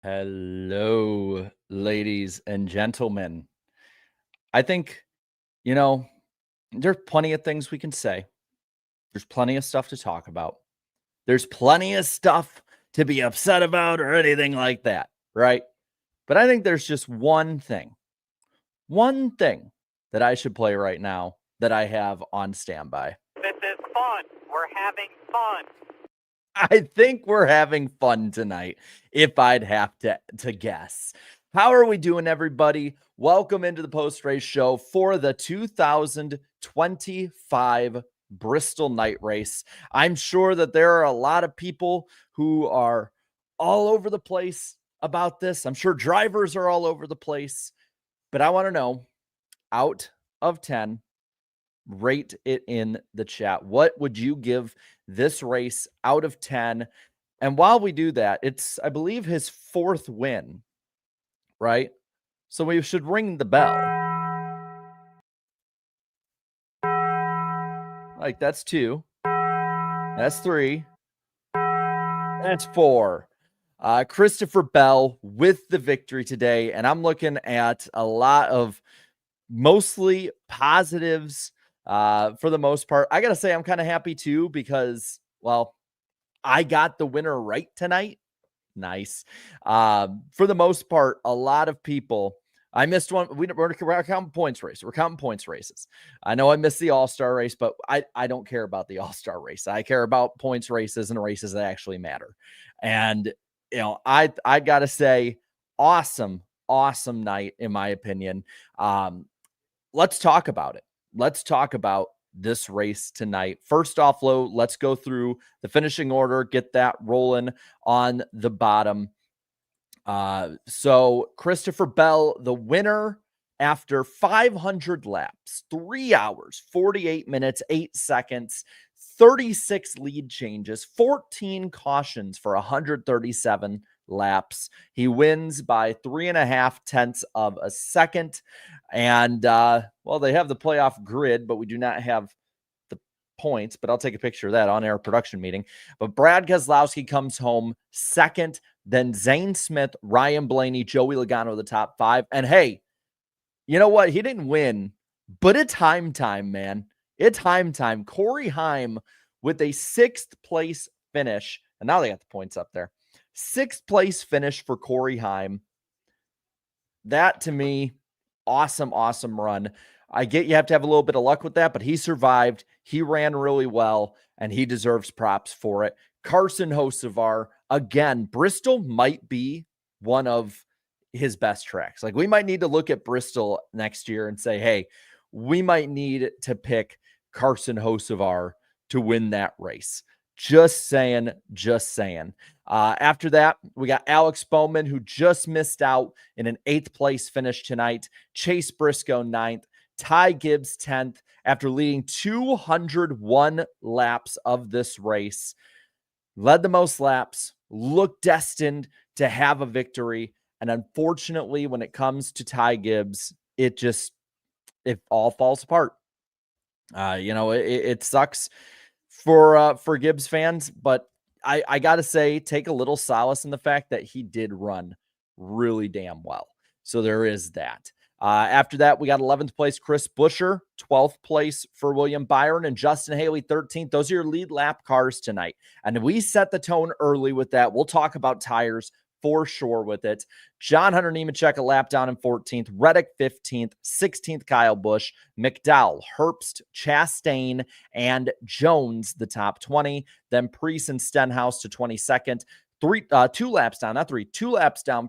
Hello, ladies and gentlemen. I think, you know, there's plenty of things we can say. There's plenty of stuff to talk about. There's plenty of stuff to be upset about or anything like that, right? But I think there's just one thing that I should play right now that I have on standby. This is fun. We're having fun. I think we're having fun tonight, if I'd have to guess. How are we doing, everybody? Welcome into the post-race show for the 2025 Bristol Night Race. I'm sure that there are a lot of people who are all over the place about this. I'm sure drivers are all over the place, but I want to know, out of 10, rate it in the chat. What would you give this race out of 10? And while we do that, it's, I believe, his fourth win, right? So we should ring the bell. Like, that's 2. That's 3. That's 4. Christopher Bell with the victory today. And I'm looking at a lot of mostly positives for the most part. I got to say, I'm kind of happy too because, well, I got the winner right tonight. Nice. For the most part, a lot of people, I missed one. We're counting points race. We're counting points races. I know I missed the All-Star race, but I don't care about the All-Star race. I care about points races and races that actually matter. And, I got to say, awesome night, in my opinion. Let's talk about it. Let's talk about this race tonight. First off, let's go through the finishing order, get that rolling on the bottom. So Christopher Bell, the winner after 500 laps, 3 hours, 48 minutes, 8 seconds, 36 lead changes, 14 cautions for 137 laps. He wins by 3.5 tenths of a second. And, well, they have the playoff grid, but we do not have the points, but I'll take a picture of that on air production meeting. But Brad Keselowski comes home second, then Zane Smith, Ryan Blaney, Joey Logano, the top 5. And hey, you know what? He didn't win, but it's time, man. It's time. Corey Heim with a 6th place finish. And now they got the points up there. 6th place finish for Corey Heim. That, to me, awesome run. I get you have to have a little bit of luck with that, but he survived. He ran really well, and he deserves props for it. Carson Hocevar, again, Bristol might be one of his best tracks. Like, we might need to look at Bristol next year and say, hey, we might need to pick Carson Hocevar to win that race. Just saying. After that, we got Alex Bowman, who just missed out in an 8th place finish tonight. Chase Briscoe 9th. Ty Gibbs 10th after leading 201 laps of this race. Led the most laps, looked destined to have a victory. And unfortunately, when it comes to Ty Gibbs, it all falls apart. It sucks for Gibbs fans, but I got to say, take a little solace in the fact that he did run really damn well. So there is that. After that, we got 11th place Chris Buescher, 12th place for William Byron, and Justin Haley 13th. Those are your lead lap cars tonight. And we set the tone early with that. We'll talk about tires for sure with it. John Hunter Nemechek a lap down in 14th, Reddick 15th, 16th Kyle Busch, McDowell, Herbst, Chastain, and Jones the top 20. Then Preece and Stenhouse to 22nd. 2 laps down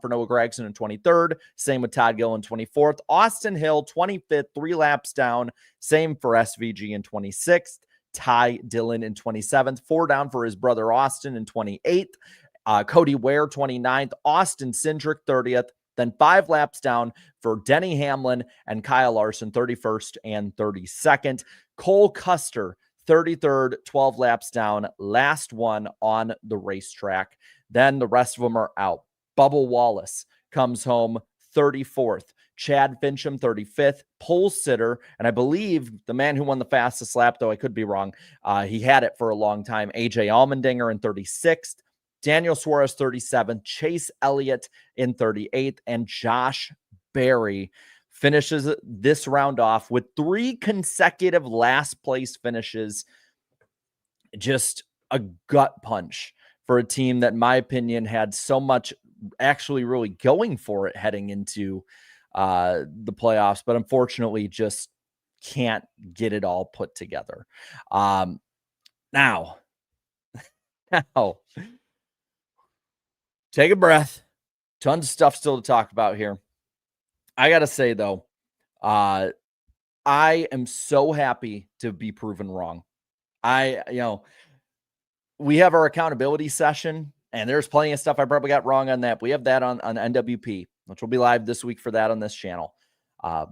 for Noah Gragson in 23rd. Same with Todd Gill in 24th. Austin Hill 25th, 3 laps down. Same for SVG in 26th. Ty Dillon in 27th. 4 down for his brother Austin in 28th. Cody Ware 29th. Austin Cindric 30th. Then 5 laps down for Denny Hamlin and Kyle Larson 31st and 32nd. Cole Custer 33rd, 12 laps down, last one on the racetrack. Then the rest of them are out. Bubba Wallace comes home 34th. Chad Fincham 35th. Pole sitter, and I believe the man who won the fastest lap, though I could be wrong, he had it for a long time, AJ Allmendinger in 36th. Daniel Suarez 37th, Chase Elliott in 38th, and Josh Berry finishes this round off with 3 consecutive last place finishes. Just a gut punch for a team that, in my opinion, had so much actually really going for it heading into the playoffs, but unfortunately just can't get it all put together. Now, take a breath. Tons of stuff still to talk about here. I got to say, though, I am so happy to be proven wrong. We have our accountability session, and there's plenty of stuff I probably got wrong on that. We have that on NWP, which will be live this week for that on this channel.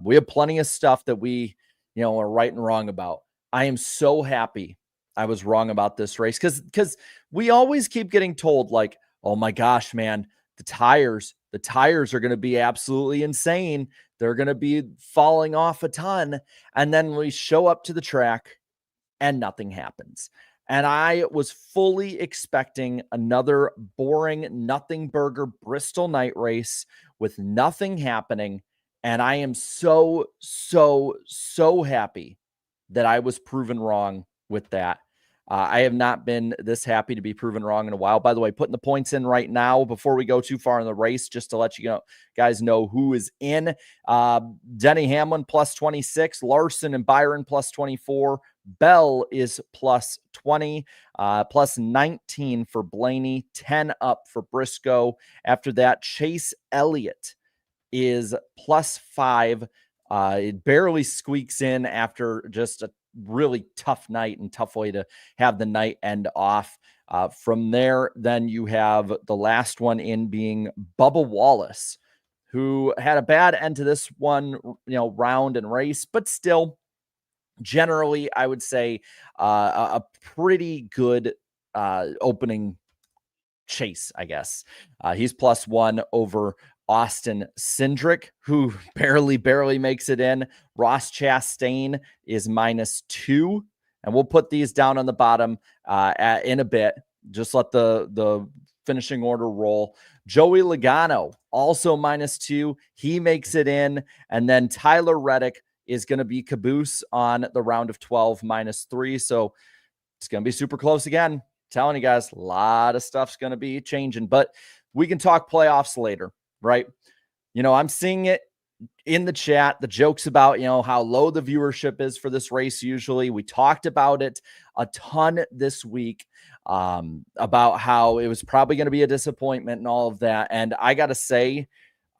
We have plenty of stuff that we, are right and wrong about. I am so happy I was wrong about this race because we always keep getting told, like, oh my gosh, man, the tires are going to be absolutely insane. They're going to be falling off a ton. And then we show up to the track and nothing happens. And I was fully expecting another boring nothing burger Bristol night race with nothing happening. And I am so happy that I was proven wrong with that. I have not been this happy to be proven wrong in a while. By the way, putting the points in right now before we go too far in the race, just to let you guys know who is in. Denny Hamlin plus 26, Larson and Byron plus 24, Bell is plus 20, plus 19 for Blaney, 10 up for Briscoe. After that, Chase Elliott is plus 5. It barely squeaks in after just a really tough night and tough way to have the night end off. From there, then you have the last one in being Bubba Wallace, who had a bad end to this one, round and race, but still, generally, I would say a pretty good opening chase, I guess. He's plus 1 over Austin Cindric, who barely makes it in. Ross Chastain is minus 2. And we'll put these down on the bottom in a bit. Just let the finishing order roll. Joey Logano, also minus 2. He makes it in. And then Tyler Reddick is going to be caboose on the round of 12, minus 3. So it's going to be super close again. Telling you guys, a lot of stuff's going to be changing, but we can talk playoffs later, right? I'm seeing it in the chat, the jokes about, how low the viewership is for this race. Usually we talked about it a ton this week, about how it was probably going to be a disappointment and all of that. And I got to say,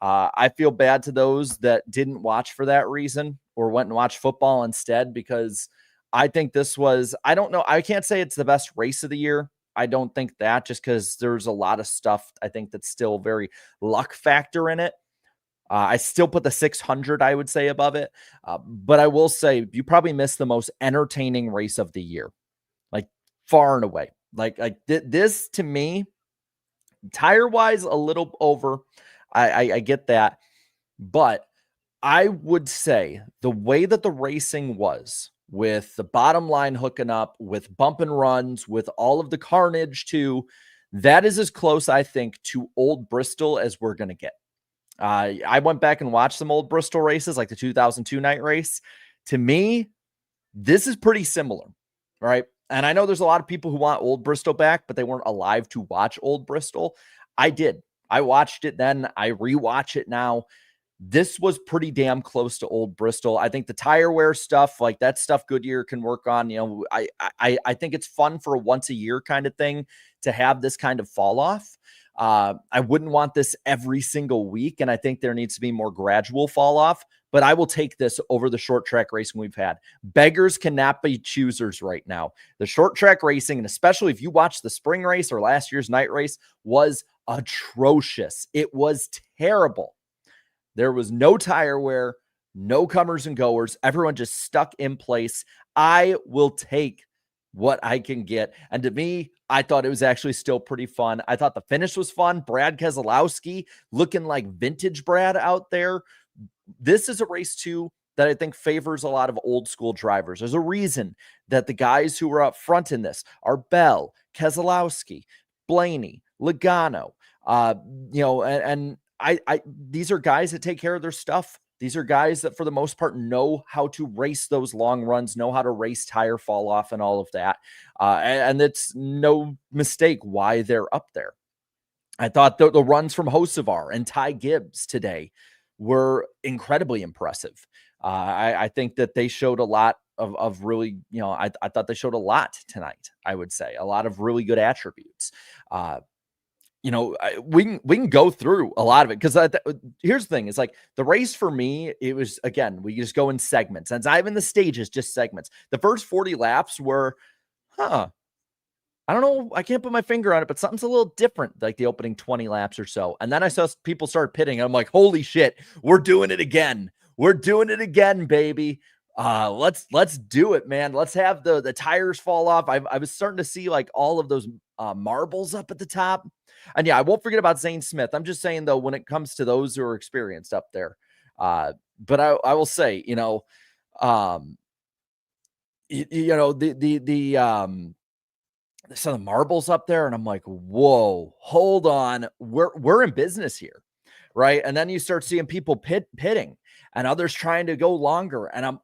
I feel bad to those that didn't watch for that reason or went and watched football instead, because I think this was, I don't know, I can't say it's the best race of the year. I don't think that, just because there's a lot of stuff I think that's still very luck factor in it. I still put the 600, I would say, above it. But I will say you probably missed the most entertaining race of the year, like far and away. Like this to me, tire wise, a little over. I get that. But I would say the way that the racing was, with the bottom line hooking up, with bump and runs, with all of the carnage too, that is as close, I think, to old Bristol as we're going to get. I went back and watched some old Bristol races, like the 2002 night race. To me, this is pretty similar, right? And I know there's a lot of people who want old Bristol back, but they weren't alive to watch old Bristol. I did. I watched it then. I rewatch it now. This was pretty damn close to old Bristol. I think the tire wear stuff, like that stuff Goodyear can work on. I think it's fun for a once a year kind of thing to have this kind of fall off. I wouldn't want this every single week, and I think there needs to be more gradual fall off, but I will take this over the short track racing we've had. Beggars cannot be choosers right now. The short track racing, and especially if you watch the spring race or last year's night race, was atrocious. It was terrible. There was no tire wear, no comers and goers. Everyone just stuck in place. I will take what I can get. And to me, I thought it was actually still pretty fun. I thought the finish was fun. Brad Keselowski looking like vintage Brad out there. This is a race too that I think favors a lot of old school drivers. There's a reason that the guys who are up front in this are Bell, Keselowski, Blaney, Logano, and these are guys that take care of their stuff. These are guys that, for the most part, know how to race those long runs, know how to race tire fall off and all of that. And it's no mistake why they're up there. I thought the runs from Hocevar and Ty Gibbs today were incredibly impressive. I think that they showed a lot of really, I thought they showed a lot tonight. I would say a lot of really good attributes. We can go through a lot of it, because here's the thing: is like the race for me, it was, again, we just go in segments, and it's not even the stages, just segments. The first 40 laps were, I don't know, I can't put my finger on it, but something's a little different, like the opening 20 laps or so. And then I saw people start pitting, and I'm like, holy shit, we're doing it again. We're doing it again, baby. Let's do it, man. Let's have the tires fall off. I was starting to see like all of those marbles up at the top. And yeah, I won't forget about Zane Smith. I'm just saying, though, when it comes to those who are experienced up there, but I will say, some of the marbles up there, and I'm like, whoa, hold on, we're in business here, right? And then you start seeing people pitting, and others trying to go longer, and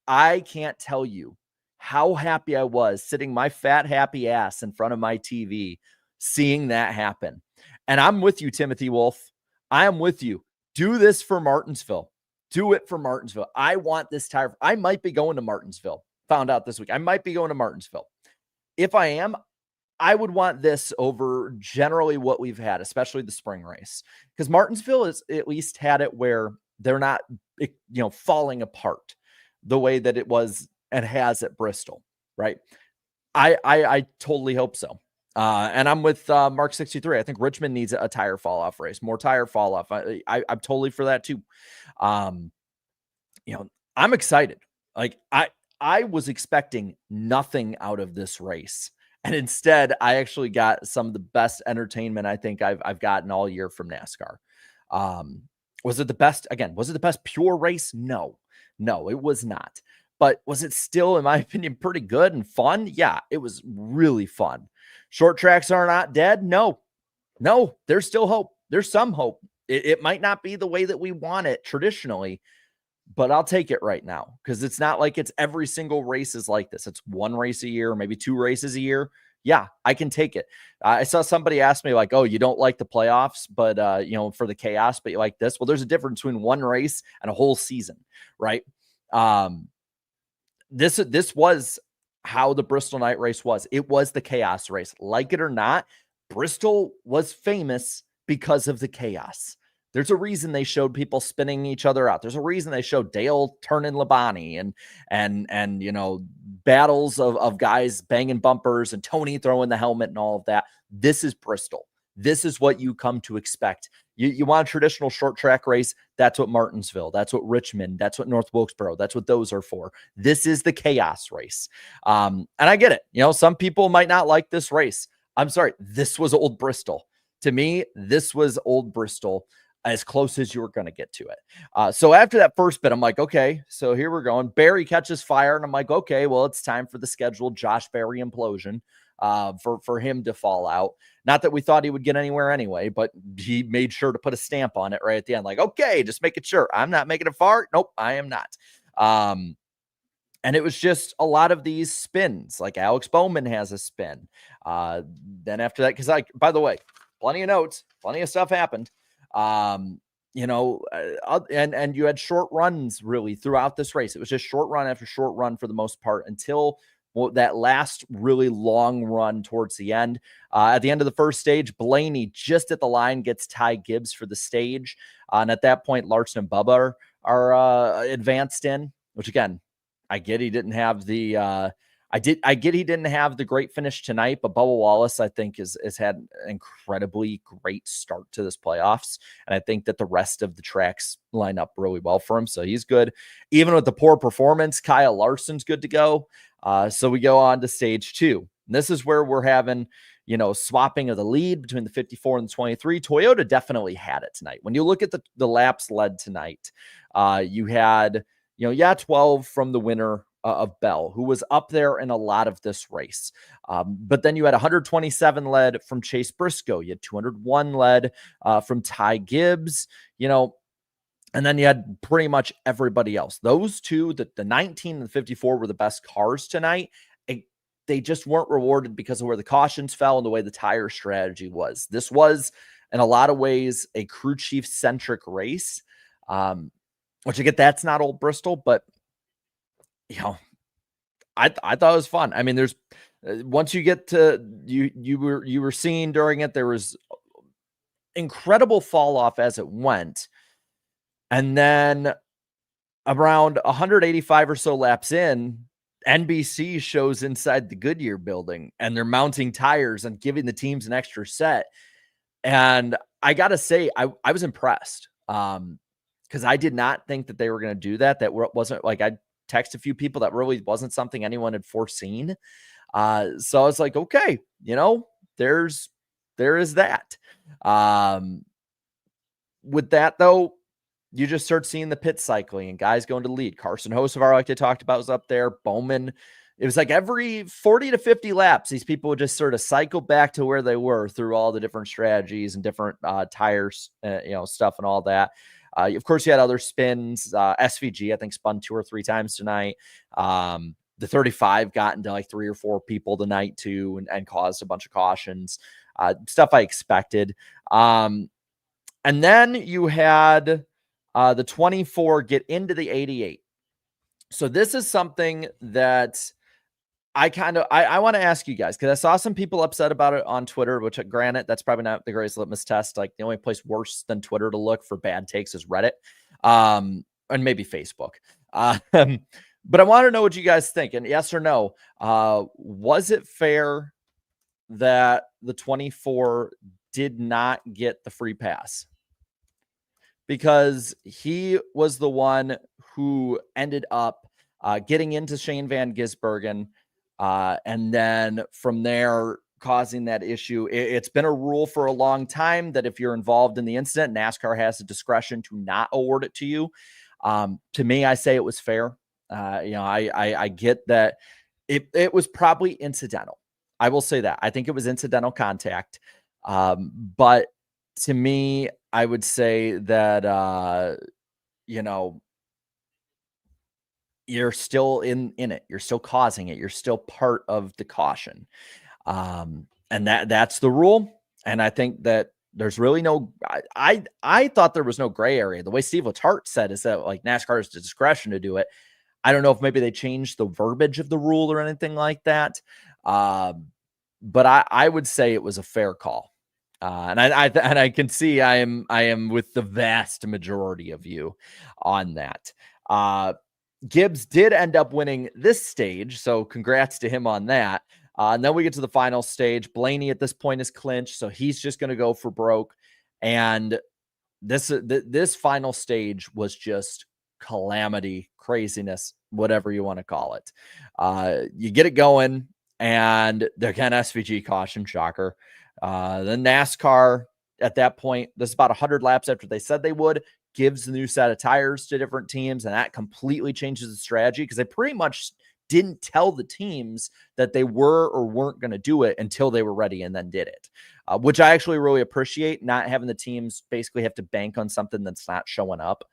I can't tell you how happy I was sitting my fat happy ass in front of my TV, seeing that happen. And I'm with you, Timothy Wolf. I am with you. Do this for Martinsville. Do it for Martinsville. I want this tire. I might be going to Martinsville. Found out this week. I might be going to Martinsville. If I am, I would want this over generally what we've had, especially the spring race, because Martinsville has at least had it where they're not, falling apart the way that it was and has at Bristol, right? I totally hope so. And I'm with Mark 63. I think Richmond needs a tire fall off race, more tire fall off. I'm totally for that too. I'm excited. Like I was expecting nothing out of this race, and instead I actually got some of the best entertainment I think I've gotten all year from NASCAR. Was it the best? Again, was it the best pure race? No, it was not. But was it still, in my opinion, pretty good and fun? Yeah, it was really fun. Short tracks are not dead. No, there's still hope. There's some hope. It might not be the way that we want it traditionally, but I'll take it right now, because it's not like it's every single race is like this. It's one race a year, maybe two races a year. Yeah, I can take it. I saw somebody ask me like, oh, you don't like the playoffs, but, for the chaos, but you like this. Well, there's a difference between one race and a whole season, right? This was how the Bristol night race was. It was the chaos race. Like it or not, Bristol was famous because of the chaos. There's a reason they showed people spinning each other out. There's a reason they showed Dale turning Labonte and battles of guys banging bumpers and Tony throwing the helmet and all of that. This is Bristol. This is what you come to expect. You want a traditional short track race? That's what Martinsville, that's what Richmond, that's what North Wilkesboro, that's what those are for. This is the chaos race. And I get it. Some people might not like this race. I'm sorry. This was old Bristol. To me, this was old Bristol, as close as you were going to get to it. So after that first bit, I'm like, okay, so here we're going. Barry catches fire, and I'm like, okay, well, it's time for the scheduled Josh Berry implosion for him to fall out. Not that we thought he would get anywhere anyway, but he made sure to put a stamp on it right at the end. Like, okay, just making sure. I'm not making a fart. Nope, I am not. And it was just a lot of these spins. Like Alex Bowman has a spin. Then after that, because by the way, plenty of notes, plenty of stuff happened. And you had short runs really throughout this race. It was just short run after short run for the most part until that last really long run towards the end. At the end of the first stage, Blaney just at the line gets Ty Gibbs for the stage. And at that point, Larson and Bubba are advanced in, which again, I get he didn't have the I get he didn't have the great finish tonight, but Bubba Wallace, I think, has had an incredibly great start to this playoffs. And I think that the rest of the tracks line up really well for him. So he's good. Even with the poor performance, Kyle Larson's good to go. So we go on to stage two. And this is where we're having, swapping of the lead between the 54 and the 23. Toyota definitely had it tonight. When you look at the laps led tonight, you had, 12 from the winner of Bell, who was up there in a lot of this race. But then you had 127 lead from Chase Briscoe. You had 201 lead from Ty Gibbs, and then you had pretty much everybody else. Those two, the 19 and the 54 were the best cars tonight. They just weren't rewarded because of where the cautions fell and the way the tire strategy was. This was, in a lot of ways, a crew chief centric race, which I get that's not old Bristol, but I thought it was fun. I mean, there's once you get to you were seeing during it, there was incredible fall off as it went, and then around 185 or so laps in, NBC shows inside the Goodyear building and they're mounting tires and giving the teams an extra set. And I got to say, I was impressed because I did not think that they were going to do that. That wasn't like I texted a few people that really wasn't something anyone had foreseen. So I was like, okay, there is that. With that though, you just start seeing the pit cycling and guys going to the lead. Carson Hocevar, like they talked about, was up there. Bowman. It was like every 40 to 50 laps, these people would just sort of cycle back to where they were through all the different strategies and different tires, stuff and all that. Of course, you had other spins. SVG, I think, spun 2 or 3 times tonight. The 35 got into like 3 or 4 people tonight too and caused a bunch of cautions. Stuff I expected. And then you had the 24 get into the 88. So this is something that I want to ask you guys, because I saw some people upset about it on Twitter, which granted, that's probably not the greatest litmus test. Like the only place worse than Twitter to look for bad takes is Reddit, and maybe Facebook. But I want to know what you guys think. And yes or no, was it fair that the 24 did not get the free pass? Because he was the one who ended up getting into Shane Van Gisbergen, and then from there causing that issue. It's been a rule for a long time that if you're involved in the incident, NASCAR has the discretion to not award it to you. To me, I say it was fair. I get that it was probably incidental. I will say that. I think it was incidental contact. But to me, I would say that, you're still in it. You're still causing it. You're still part of the caution. And that's the rule. And I think that there's really no, I thought there was no gray area. The way Steve Letarte said is that like NASCAR has the discretion to do it. I don't know if maybe they changed the verbiage of the rule or anything like that. But I would say it was a fair call. And I can see I am with the vast majority of you on that. Gibbs did end up winning this stage, so congrats to him on that. And then we get to the final stage. Blaney at this point is clinched, so he's just going to go for broke. And this final stage was just calamity, craziness, whatever you want to call it. You get it going, and again, SVG caution, shocker. The NASCAR at that point, this is about 100 laps after they said they would, gives the new set of tires to different teams, and that completely changes the strategy because they pretty much didn't tell the teams that they were or weren't going to do it until they were ready and then did it, which I actually really appreciate, not having the teams basically have to bank on something that's not showing up.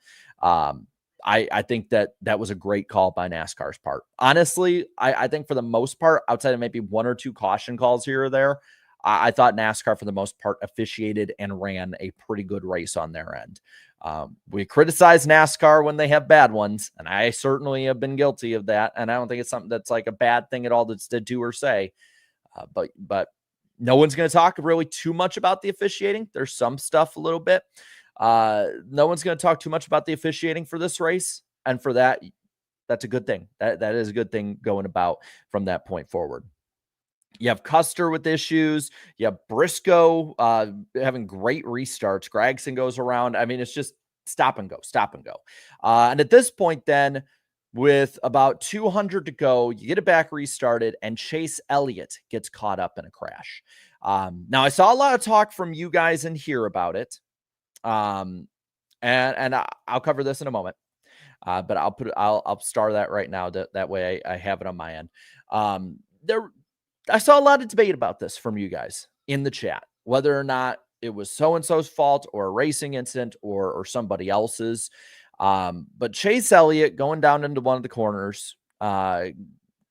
I think that was a great call by NASCAR's part. Honestly, I think for the most part, outside of maybe 1 or 2 caution calls here or there, I thought NASCAR for the most part officiated and ran a pretty good race on their end. We criticize NASCAR when they have bad ones, and I certainly have been guilty of that. And I don't think it's something that's like a bad thing at all to do or say. But no one's going to talk really too much about the officiating. There's some stuff a little bit. No one's going to talk too much about the officiating for this race, and for that, that's a good thing. That is a good thing going about from that point forward. You have Custer with issues. You have Briscoe having great restarts. Gregson goes around. I mean, it's just stop and go. And at this point then, with about 200 to go, you get it back restarted, and Chase Elliott gets caught up in a crash. Now, I saw a lot of talk from you guys in here about it. And I'll cover this in a moment. But I'll star that right now. That way I have it on my end. I saw a lot of debate about this from you guys in the chat, whether or not it was so-and-so's fault or a racing incident or somebody else's. But Chase Elliott going down into one of the corners, kind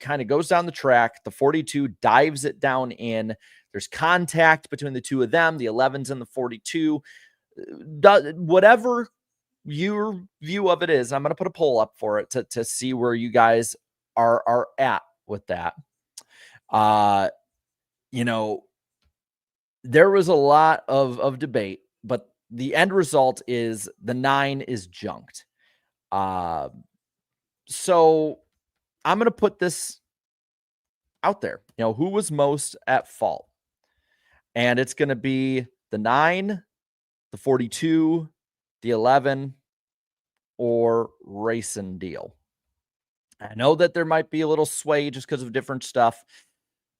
of goes down the track. The 42 dives it down in. There's contact between the two of them, the 11s and the 42. Whatever your view of it is, I'm going to put a poll up for it to see where you guys are at with that. There was a lot of debate, but the end result is the 9 is junked. So I'm going to put this out there. Who was most at fault? And it's going to be the 9, the 42, the 11, or Racing Deal. I know that there might be a little sway just because of different stuff,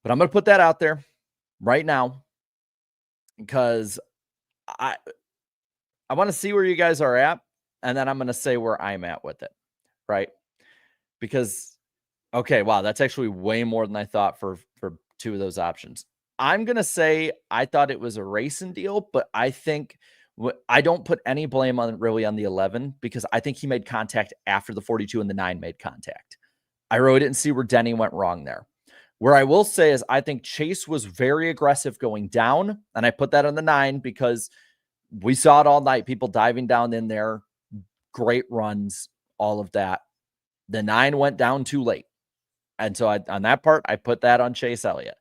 but I'm going to put that out there right now because I want to see where you guys are at, and then I'm going to say where I'm at with it, right? Because, okay, wow, that's actually way more than I thought for two of those options. I'm going to say I thought it was a Racing Deal, but I think I don't put any blame on the 11 because I think he made contact after the 42 and the 9 made contact. I really didn't see where Denny went wrong there. Where I will say is I think Chase was very aggressive going down, and I put that on the 9 because we saw it all night, people diving down in there, great runs, all of that. The 9 went down too late. And so on that part, I put that on Chase Elliott.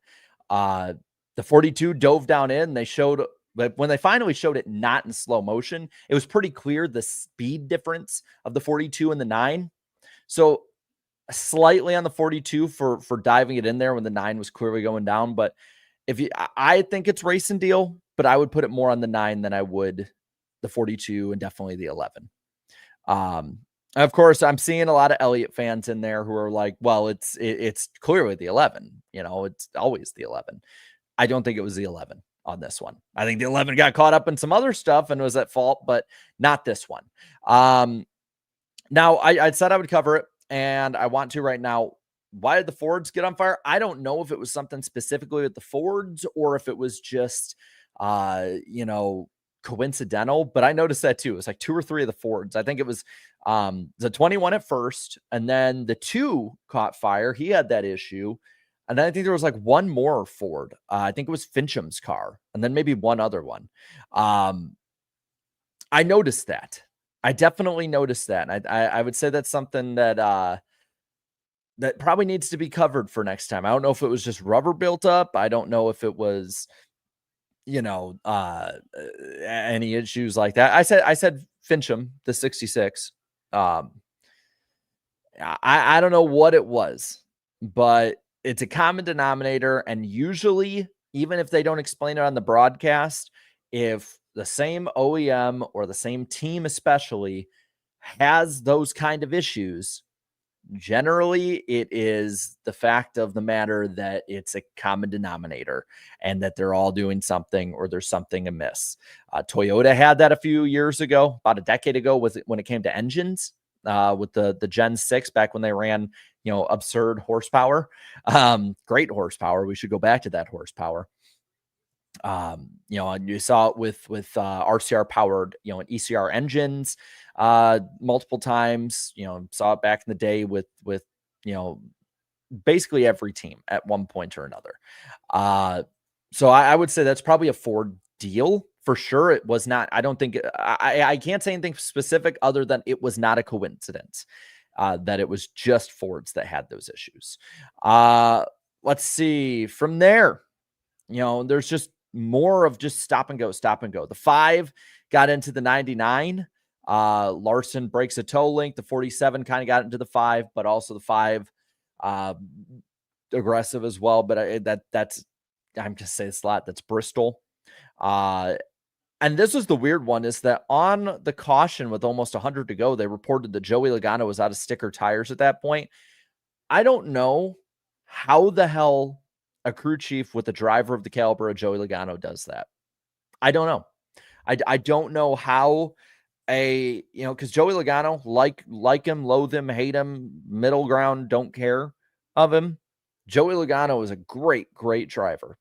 The 42 dove down in. They showed, but when they finally showed it not in slow motion, it was pretty clear the speed difference of the 42 and the 9. So slightly on the 42 for diving it in there when the 9 was clearly going down. But I think it's Racing Deal, but I would put it more on the 9 than I would the 42 and definitely the 11. Of course, I'm seeing a lot of Elliott fans in there who are like, well, it's clearly the 11. It's always the 11. I don't think it was the 11 on this one. I think the 11 got caught up in some other stuff and was at fault, but not this one. Now, I said I would cover it, and I want to right now. Why did the Fords get on fire? I don't know if it was something specifically with the Fords or if it was just, coincidental, but I noticed that too. It was like 2 or 3 of the Fords. I think it was the 21 at first, and then the 2 caught fire. He had that issue. And then I think there was like one more Ford. I think it was Fincham's car, and then maybe one other one. I noticed that. I definitely noticed that. And I would say that's something that that probably needs to be covered for next time. I don't know if it was just rubber built up. I don't know if it was, any issues like that. I said Fincham, the 66. I don't know what it was, but it's a common denominator. And usually, even if they don't explain it on the broadcast, if the same OEM or the same team especially has those kind of issues, generally it is the fact of the matter that it's a common denominator and that they're all doing something or there's something amiss. Toyota had that a few years ago, about a decade ago, when it came to engines, with the Gen 6 back when they ran, absurd horsepower, great horsepower. We should go back to that horsepower. You saw it with RCR powered, and ECR engines, multiple times, saw it back in the day with, basically every team at one point or another. So I would say that's probably a Ford deal for sure. It was not, I don't think I can't say anything specific other than it was not a coincidence, that it was just Fords that had those issues. Let's see from there, there's just more of just stop and go. The 5 got into the 99. Larson breaks a toe link. The 47 kind of got into the 5, but also the 5 aggressive as well. But that's I'm just saying slot. That's Bristol. And this was the weird one, is that on the caution with almost 100 to go, they reported that Joey Logano was out of sticker tires at that point. I don't know how the hell a crew chief with a driver of the caliber of Joey Logano does that. I don't know. I don't know how because Joey Logano, like him, loathe him, hate him, middle ground, don't care of him. Joey Logano is a great, great driver.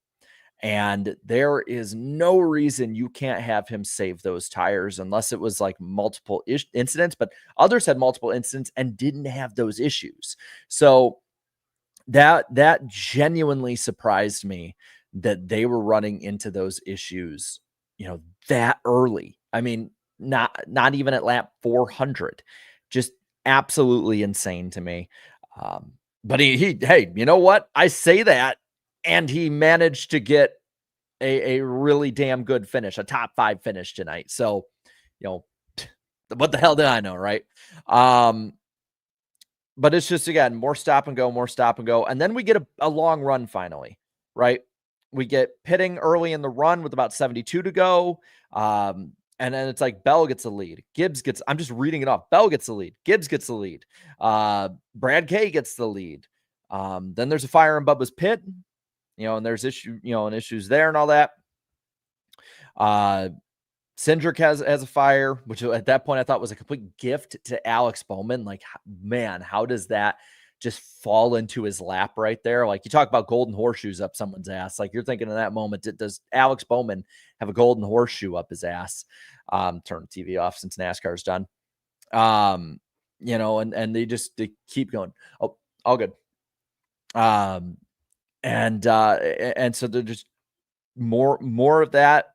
And there is no reason you can't have him save those tires unless it was like multiple incidents, but others had multiple incidents and didn't have those issues. So that genuinely surprised me that they were running into those issues, that early. I mean, not even at lap 400, just absolutely insane to me. But hey, you know what? I say that, and he managed to get a really damn good finish, a top 5 finish tonight. So, what the hell did I know, right? But it's just, again, more stop and go. And then we get a long run finally, right? We get pitting early in the run with about 72 to go. And then it's like Bell gets the lead. I'm just reading it off. Bell gets the lead. Gibbs gets the lead. Brad K gets the lead. Then there's a fire in Bubba's pit, and there's issues there and all that. Cindric has a fire, which at that point I thought was a complete gift to Alex Bowman. Like, man, how does that just fall into his lap right there? Like, you talk about golden horseshoes up someone's ass. Like, you're thinking in that moment, does Alex Bowman have a golden horseshoe up his ass? Turn the TV off since NASCAR's done. And they keep going. Oh, all good. And so they're just more of that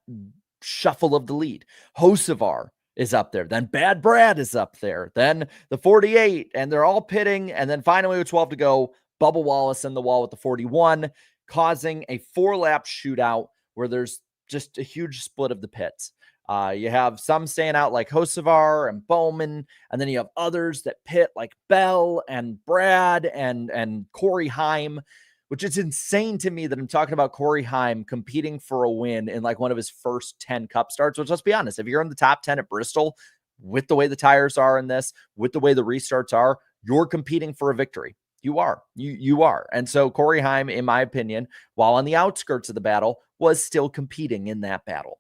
shuffle of the lead. Hocevar is up there. Then Bad Brad is up there. Then the 48, and they're all pitting. And then finally with 12 to go, Bubba Wallace in the wall with the 41, causing a 4-lap shootout where there's just a huge split of the pits. You have some staying out like Hocevar and Bowman, and then you have others that pit like Bell and Brad and Corey Heim, which is insane to me that I'm talking about Corey Heim competing for a win in like one of his first 10 Cup starts, which, let's be honest, if you're in the top 10 at Bristol, with the way the tires are in this, with the way the restarts are, you're competing for a victory. You are. You are. And so Corey Heim, in my opinion, while on the outskirts of the battle, was still competing in that battle.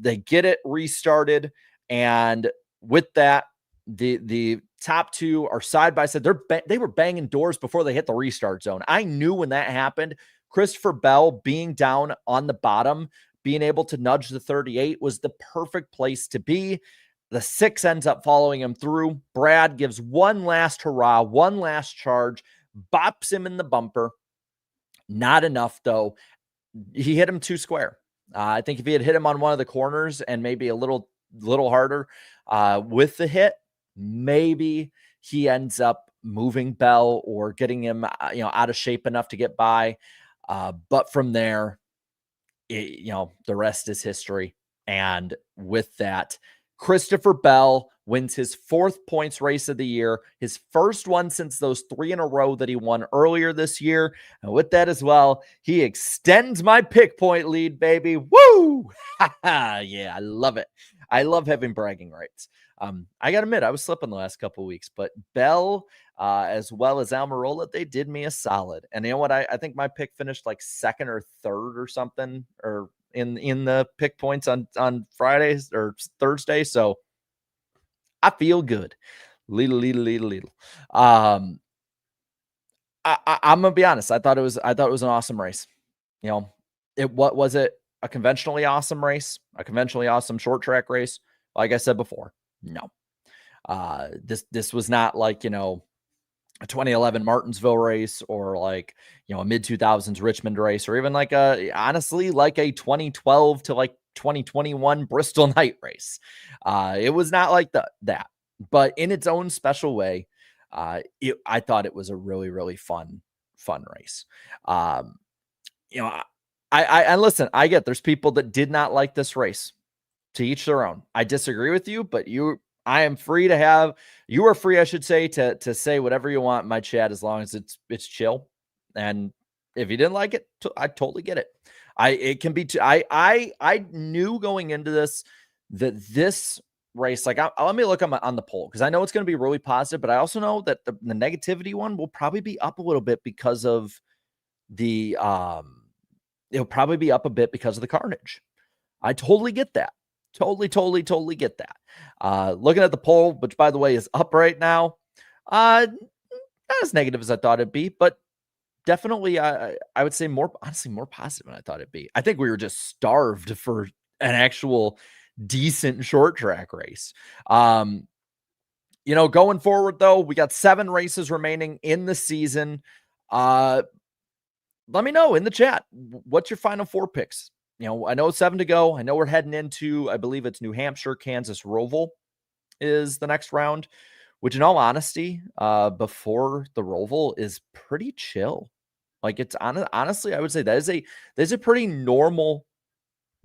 They get it restarted, and with that, the top two are side by side. They were banging doors before they hit the restart zone. I knew when that happened, Christopher Bell being down on the bottom, being able to nudge the 38 was the perfect place to be. The 6 ends up following him through. Brad gives one last hurrah, one last charge, bops him in the bumper. Not enough, though. He hit him too square. I think if he had hit him on one of the corners and maybe a little harder with the hit, maybe he ends up moving Bell or getting him, out of shape enough to get by. But from there, the rest is history. And with that, Christopher Bell wins his 4th points race of the year, his first one since those 3 in a row that he won earlier this year. And with that as well, he extends my pick point lead, baby. Woo! Yeah, I love it. I love having bragging rights. I got to admit, I was slipping the last couple of weeks, but Bell, as well as Almirola, they did me a solid. And you know what? I think my pick finished like 2nd or 3rd or something, or in the pick points on Fridays or Thursday. So I feel good. Little. I'm gonna be honest. I thought it was an awesome race. What was it? A conventionally awesome race, a conventionally awesome short track race. Like I said before, no. This was not like, a 2011 Martinsville race, or like, a mid 2000s Richmond race, or even like honestly, like a 2012 to like 2021 Bristol night race. It was not like that, but in its own special way, I thought it was a really, really fun race. I listen, I get there's people that did not like this race. To each their own. I disagree with you, but you are free, I should say, to say whatever you want in my chat, as long as it's chill. And if you didn't like it, I totally get it. I knew going into this that this race, like, let me look on the poll, because I know it's going to be really positive, but I also know that the negativity one will probably be up a little bit because of it'll probably be up a bit because of the carnage. I totally get that. Totally get that. Looking at the poll, which by the way is up right now, not as negative as I thought it'd be, but definitely I would say honestly more positive than I thought it'd be. I think we were just starved for an actual decent short track race. Going forward though, we got 7 races remaining in the season. Let me know in the chat, what's your final 4 picks? I know 7 to go. I know we're heading into, I believe it's New Hampshire, Kansas, Roval is the next round, which in all honesty, before the Roval is pretty chill. Like it's honestly, I would say that is a pretty normal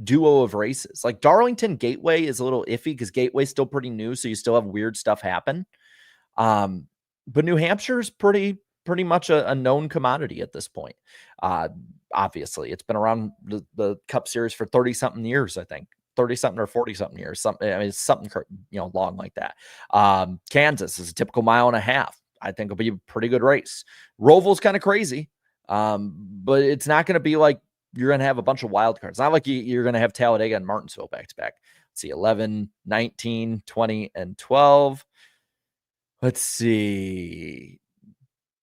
duo of races. Like Darlington Gateway is a little iffy because Gateway's still pretty new, so you still have weird stuff happen. But New Hampshire is pretty much a known commodity at this point. Obviously, it's been around the Cup Series for 30 something years, I think. 30 something or 40 something years. It's something long like that. Kansas is a typical mile and a half. I think it'll be a pretty good race. Roval's kind of crazy, but it's not going to be like you're going to have a bunch of wild cards. It's not like you're going to have Talladega and Martinsville back to back. Let's see, 11, 19, 20, and 12. Let's see,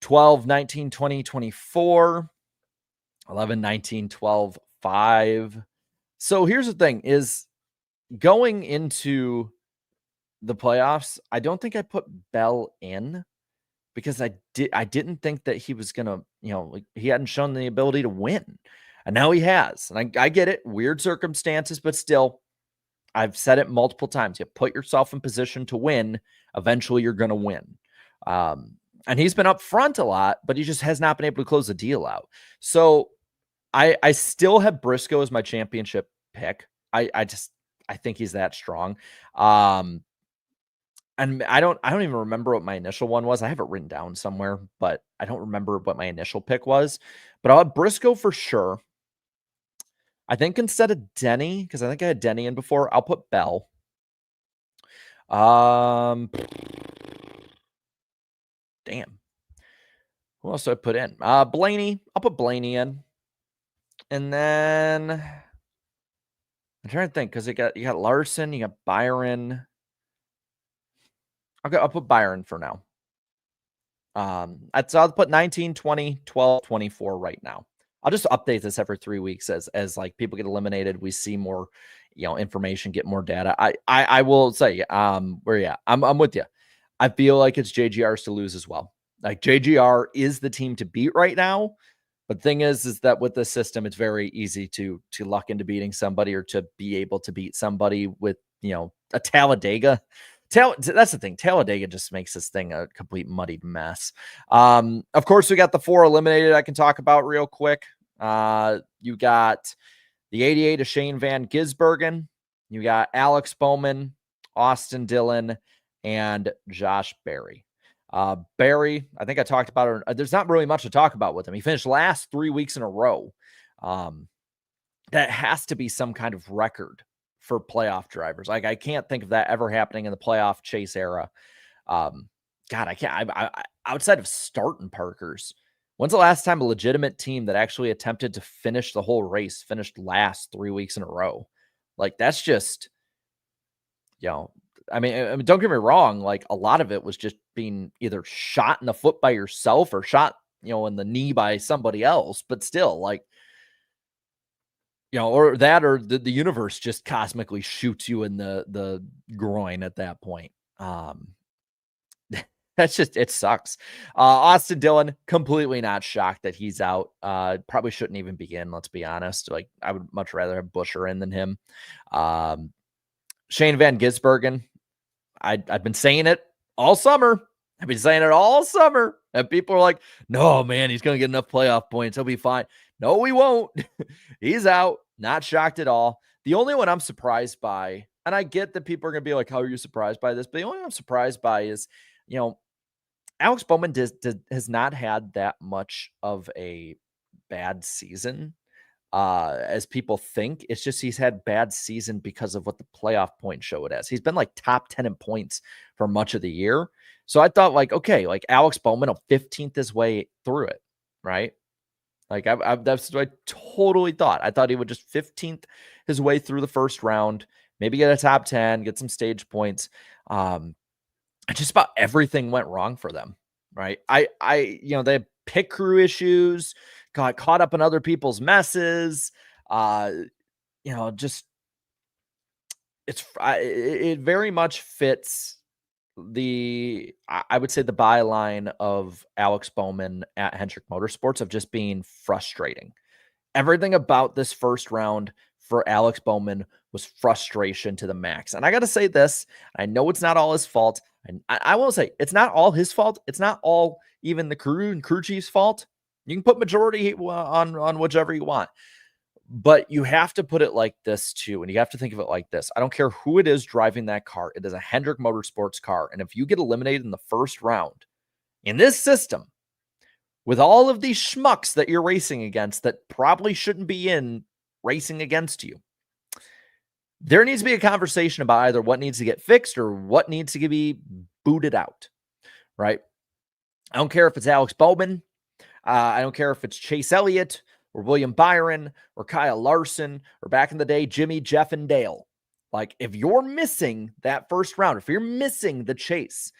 12, 19, 20, 24, 11, 19, 12, 5. So here's the thing is going into the playoffs, I don't think I put Bell in because I didn't think that he was going to, he hadn't shown the ability to win. And now he has. And I get it, weird circumstances, but still, I've said it multiple times. You put yourself in position to win. Eventually, you're going to win. And he's been up front a lot, but he just has not been able to close the deal out. So I still have Briscoe as my championship pick. I think he's that strong. And I don't even remember what my initial one was. I have it written down somewhere, but I don't remember what my initial pick was. But I'll have Briscoe for sure. I think instead of Denny, because I think I had Denny in before, I'll put Bell. Damn. Who else do I put in? Blaney. I'll put Blaney in. And then I'm trying to think because you got Larson, you got Byron. I'll put Byron for now. I'll put 19, 20, 12, 24 right now. I'll just update this every 3 weeks as like people get eliminated. We see more, information, get more data. I will say, where you at? I'm with you. I feel like it's JGR's to lose as well. Like JGR is the team to beat right now. But the thing is that with this system, it's very easy to luck into beating somebody or to be able to beat somebody with, a Talladega. That's the thing. Talladega just makes this thing a complete muddied mess. Of course, we got the 4 eliminated I can talk about real quick. You got the 88 of Shane Van Gisbergen. You got Alex Bowman, Austin Dillon, and Josh Berry. Barry, I think I talked about it. There's not really much to talk about with him. He finished last 3 weeks in a row. That has to be some kind of record for playoff drivers. Like I can't think of that ever happening in the playoff chase era. God, I can't. Outside of Starton Parkers, when's the last time a legitimate team that actually attempted to finish the whole race finished last 3 weeks in a row? Like that's just, I mean, don't get me wrong. Like a lot of it was just being either shot in the foot by yourself or shot, in the knee by somebody else. But still, like, or the universe just cosmically shoots you in the groin at that point. That's just, it sucks. Austin Dillon, completely not shocked that he's out. Probably shouldn't even begin. Let's be honest. Like I would much rather have Busher in than him. Shane Van Gisbergen. I've been saying it all summer. I've been saying it all summer. And people are like, no, man, he's going to get enough playoff points. He'll be fine. No, he won't. He's out. Not shocked at all. The only one I'm surprised by, and I get that people are going to be like, how are you surprised by this? But the only one I'm surprised by is, Alex Bowman has not had that much of a bad season as people think. It's just he's had bad season because of what the playoff points show it as. He's been like top 10 in points for much of the year. So I thought like, okay, like Alex Bowman will 15th his way through it, right? Like that's what I totally thought. I thought he would just 15th his way through the first round, maybe get a top 10, get some stage points. Just about everything went wrong for them, right? They had pit crew issues, got caught up in other people's messes. Just it very much fits I would say the byline of Alex Bowman at Hendrick Motorsports of just being frustrating. Everything about this first round for Alex Bowman was frustration to the max. And I got to say this, I know it's not all his fault. And I will say it's not all his fault. It's not all even the crew and crew chief's fault. You can put majority on whichever you want. But you have to put it like this too. And you have to think of it like this. I don't care who it is driving that car. It is a Hendrick Motorsports car. And if you get eliminated in the first round in this system, with all of these schmucks that you're racing against that probably shouldn't be in racing against you, there needs to be a conversation about either what needs to get fixed or what needs to be booted out, right? I don't care if it's Alex Bowman. I don't care if it's Chase Elliott or William Byron or Kyle Larson or back in the day, Jimmy, Jeff, and Dale. Like, if you're missing that first round, if you're missing the chase,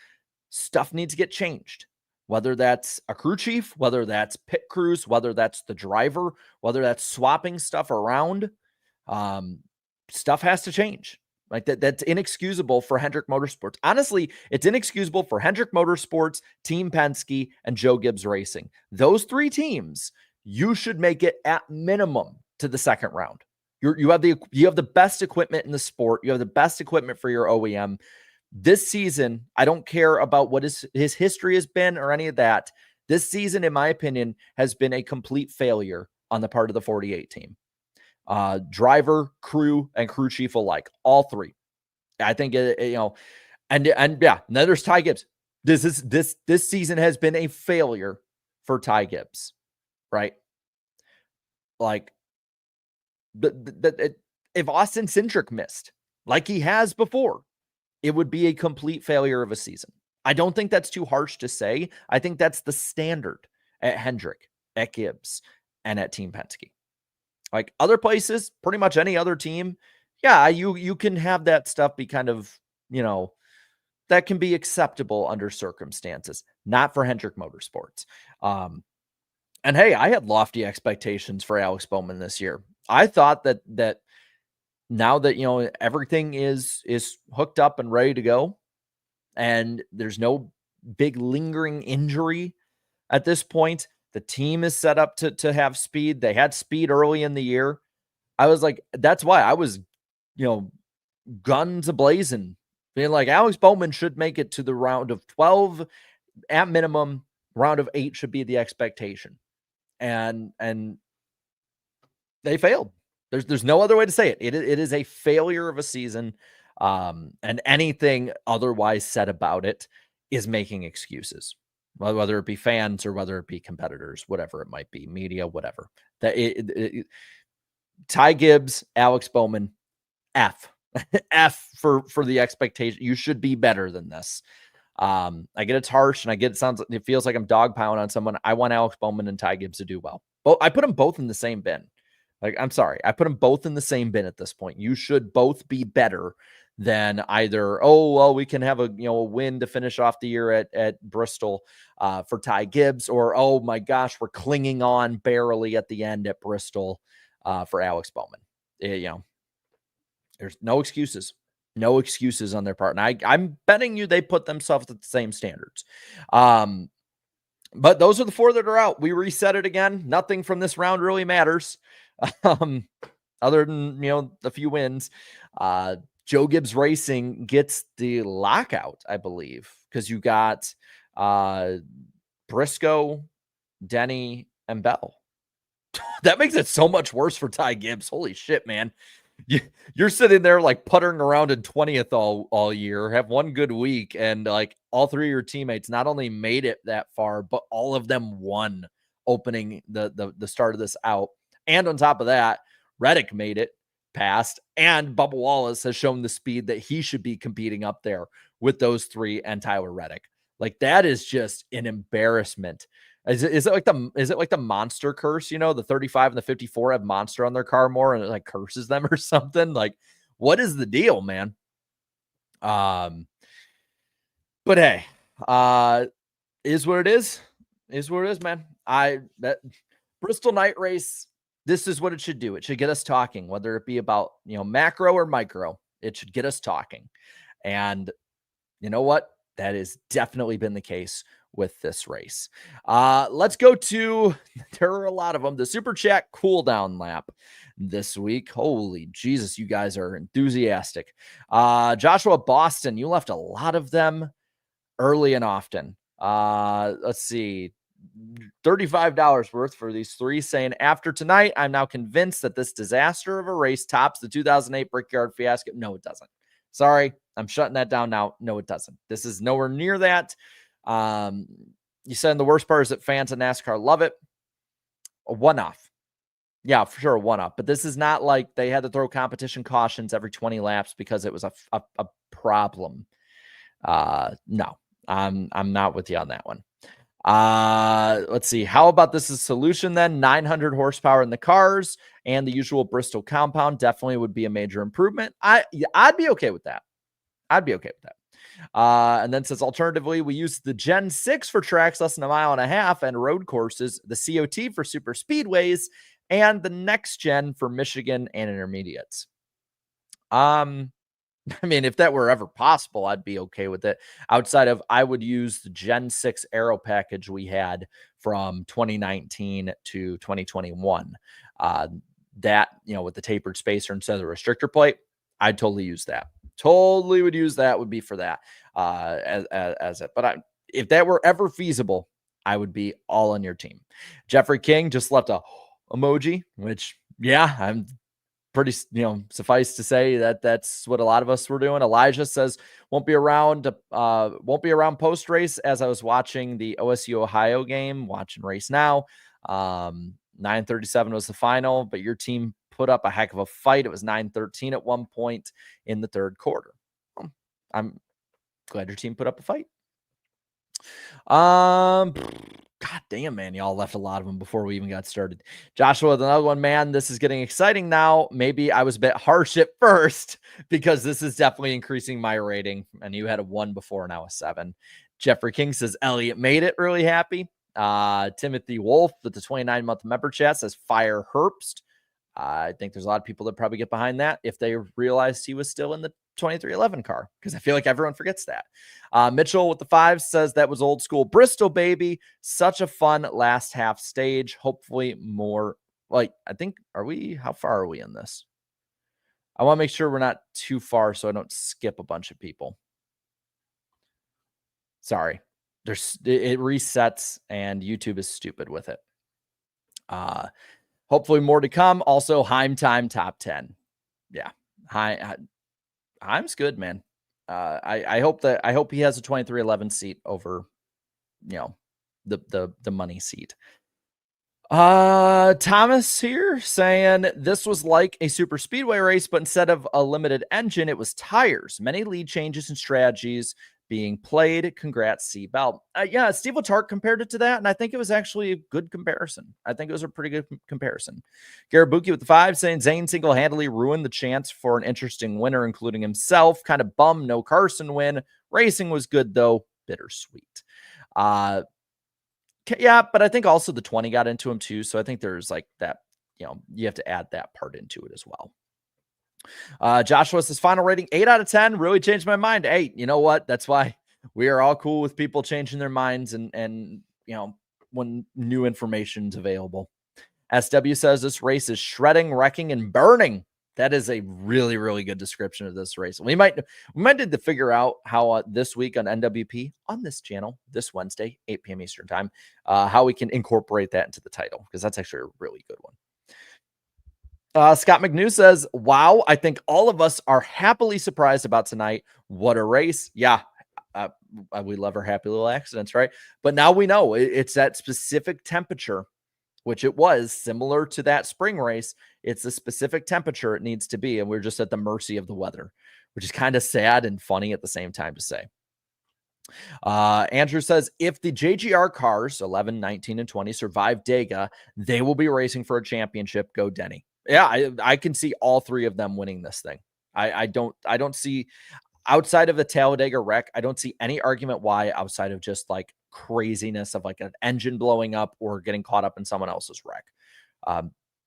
stuff needs to get changed. Whether that's a crew chief, whether that's pit crews, whether that's the driver, whether that's swapping stuff around, stuff has to change. Like that's inexcusable for Hendrick Motorsports. Honestly, it's inexcusable for Hendrick Motorsports, Team Penske, and Joe Gibbs Racing. Those three teams, you should make it at minimum to the second round. You have the best equipment in the sport. You have the best equipment for your OEM. This season, I don't care about what his history has been or any of that. This season, in my opinion, has been a complete failure on the part of the 48 team. Driver, crew, and crew chief alike, all three. I think and yeah, now there's Ty Gibbs. This season has been a failure for Ty Gibbs, right? Like if Austin Cindric missed like he has before, it would be a complete failure of a season. I don't think that's too harsh to say. I think that's the standard at Hendrick, at Gibbs, and at Team Penske. Like other places, pretty much any other team, yeah, you can have that stuff be kind of, that can be acceptable under circumstances. Not for Hendrick Motorsports. And hey, I had lofty expectations for Alex Bowman this year. I thought that now that, everything is hooked up and ready to go, and there's no big lingering injury at this point, the team is set up to have speed. They had speed early in the year. I was like, that's why I was, guns a-blazing, being like, Alex Bowman should make it to the round of 12 at minimum. Round of 8 should be the expectation. And they failed. There's no other way to say it. It is a failure of a season. And anything otherwise said about it is making excuses, whether it be fans or whether it be competitors, whatever it might be, media, whatever. Ty Gibbs, Alex Bowman, F for the expectation. You should be better than this. I get it's harsh, and I get it feels like I'm dogpiling on someone. I want Alex Bowman and Ty Gibbs to do well. But I put them both in the same bin. Like, I'm sorry, I put them both in the same bin at this point. You should both be better than either, we can have a win to finish off the year at Bristol for Ty Gibbs, or oh my gosh, we're clinging on barely at the end at Bristol for Alex Bowman. There's no excuses. No excuses on their part. And I'm betting you they put themselves at the same standards. But those are the 4 that are out. We reset it again. Nothing from this round really matters. Other than, the few wins. Joe Gibbs Racing gets the lockout, I believe, because you got Briscoe, Denny, and Bell. That makes it so much worse for Ty Gibbs. Holy shit, man. You're sitting there like puttering around in 20th all year, have one good week, and like all 3 of your teammates not only made it that far, but all of them won opening the start of this out. And on top of that, Reddick made it past, and Bubba Wallace has shown the speed that he should be competing up there with those 3 and Tyler Reddick. Like, that is just an embarrassment. Is it like the monster curse? The 35 and the 54 have monster on their car more, and it like curses them or something. Like, What is the deal, man? But hey, is what it is. Is what it is, man. That Bristol night race, this is what it should do. It should get us talking, whether it be about, macro or micro. It should get us talking. And you know what? That has definitely been the case with this race. Let's go to, there are a lot of them, the Super Chat cool down lap this week. Holy Jesus, you guys are enthusiastic. Joshua Boston, you left a lot of them early and often. Let's see. $35 worth for these three, saying, after tonight, I'm now convinced that this disaster of a race tops the 2008 Brickyard fiasco. No, it doesn't. Sorry, I'm shutting that down now. No, it doesn't. This is nowhere near that. You said the worst part is that fans of NASCAR love it. A one-off. Yeah, for sure, a one-off. But this is not like they had to throw competition cautions every 20 laps because it was a problem. No, I'm not with you on that one. Let's see. How about this as a solution then? 900 horsepower in the cars and the usual Bristol compound definitely would be a major improvement. I'd be okay with that. I'd be okay with that. And then says, alternatively, we use the Gen 6 for tracks less than a mile and a half and road courses, the COT for super speedways, and the next gen for Michigan and intermediates. I mean, if that were ever possible, I'd be okay with it. Outside of, I would use the Gen 6 aero package we had from 2019 to 2021. That, with the tapered spacer instead of the restrictor plate, I'd totally use that. Totally would use that, would be for that as it. But if that were ever feasible, I would be all on your team. Jeffrey King just left a emoji, which, yeah, I'm pretty, suffice to say that that's what a lot of us were doing. Elijah says won't be around post race, as I was watching the OSU Ohio game, watching race now. 9:37 was the final, but your team put up a heck of a fight. It was 9:13 at one point in the third quarter. I'm glad your team put up a fight. God damn, man, y'all left a lot of them before we even got started. Joshua with another one, man, this is getting exciting now. Maybe I was a bit harsh at first because this is definitely increasing my rating. And you had a 1 before, now a 7. Jeffrey King says Elliot made it, really happy. Timothy Wolf with the 29-month member chat says fire Herbst. I think there's a lot of people that probably get behind that if they realized he was still in the 2311 car, because I feel like everyone forgets that. Mitchell with the 5 says that was old school Bristol, baby. Such a fun last half stage. Hopefully more. Like, I think, how far are we in this? I want to make sure we're not too far so I don't skip a bunch of people. Sorry. It resets and YouTube is stupid with it. Hopefully more to come. Also, Heim time top 10. Yeah. Heim's good, man. I hope he has a 2311 seat over, the money seat. Thomas here saying this was like a super speedway race, but instead of a limited engine, it was tires. Many lead changes and strategies being played. Congrats, Seatbelt. Yeah, Steve Letarte compared it to that, and I think it was actually a good comparison. I think it was a pretty good comparison. Garabuki with the 5 saying Zane single-handedly ruined the chance for an interesting winner, including himself. Kind of bum, no Carson win. Racing was good, though. Bittersweet. Yeah, but I think also the 20 got into him, too, so I think there's like that, you have to add that part into it as well. Joshua says final rating 8 out of 10 really changed my mind. Hey, you know what? That's why we are all cool with people changing their minds and when new information's available. SW says this race is shredding, wrecking, and burning. That is a really, really good description of this race. We might need to figure out how this week on NWP on this channel, this Wednesday, 8 p.m. Eastern time, how we can incorporate that into the title, because that's actually a really good one. Scott McNew says, wow, I think all of us are happily surprised about tonight. What a race. Yeah, we love our happy little accidents, right? But now we know it's that specific temperature, which it was similar to that spring race. It's a specific temperature it needs to be, and we're just at the mercy of the weather, which is kind of sad and funny at the same time to say. Andrew says, if the JGR cars, 11, 19, and 20, survive Dega, they will be racing for a championship. Go Denny. Yeah, I can see all 3 of them winning this thing. I don't see, outside of the Talladega wreck, I don't see any argument why, outside of just like craziness of like an engine blowing up or getting caught up in someone else's wreck.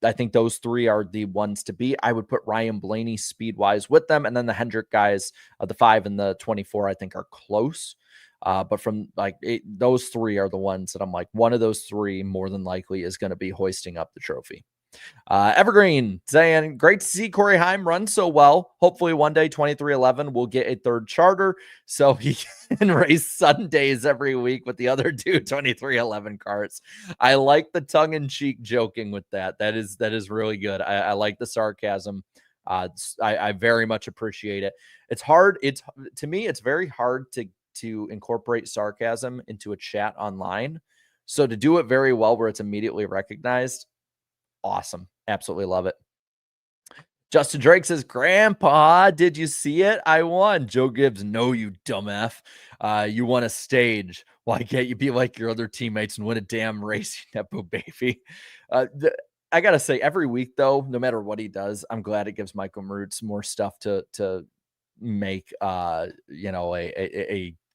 I think those three are the ones to beat. I would put Ryan Blaney speed wise with them. And then the Hendrick guys, the 5 and the 24, I think are close. But from like those three are the ones that I'm like, one of those three more than likely is going to be hoisting up the trophy. Evergreen saying, great to see Corey Heim run so well. Hopefully one day 2311 will get a third charter so he can race Sundays every week with the other two 2311 carts. I like the tongue-in-cheek joking with that. That is really good. I like the sarcasm. I very much appreciate it. It's hard. To me, it's very hard to incorporate sarcasm into a chat online. So to do it very well where it's immediately recognized, awesome. Absolutely love it. Justin Drake says, Grandpa, did you see it? I won. Joe Gibbs, no, you dumb F. You won a stage. Why can't you be like your other teammates and win a damn race, you Nepo baby? I got to say, every week, though, no matter what he does, I'm glad it gives Michael Marutz more stuff to make, a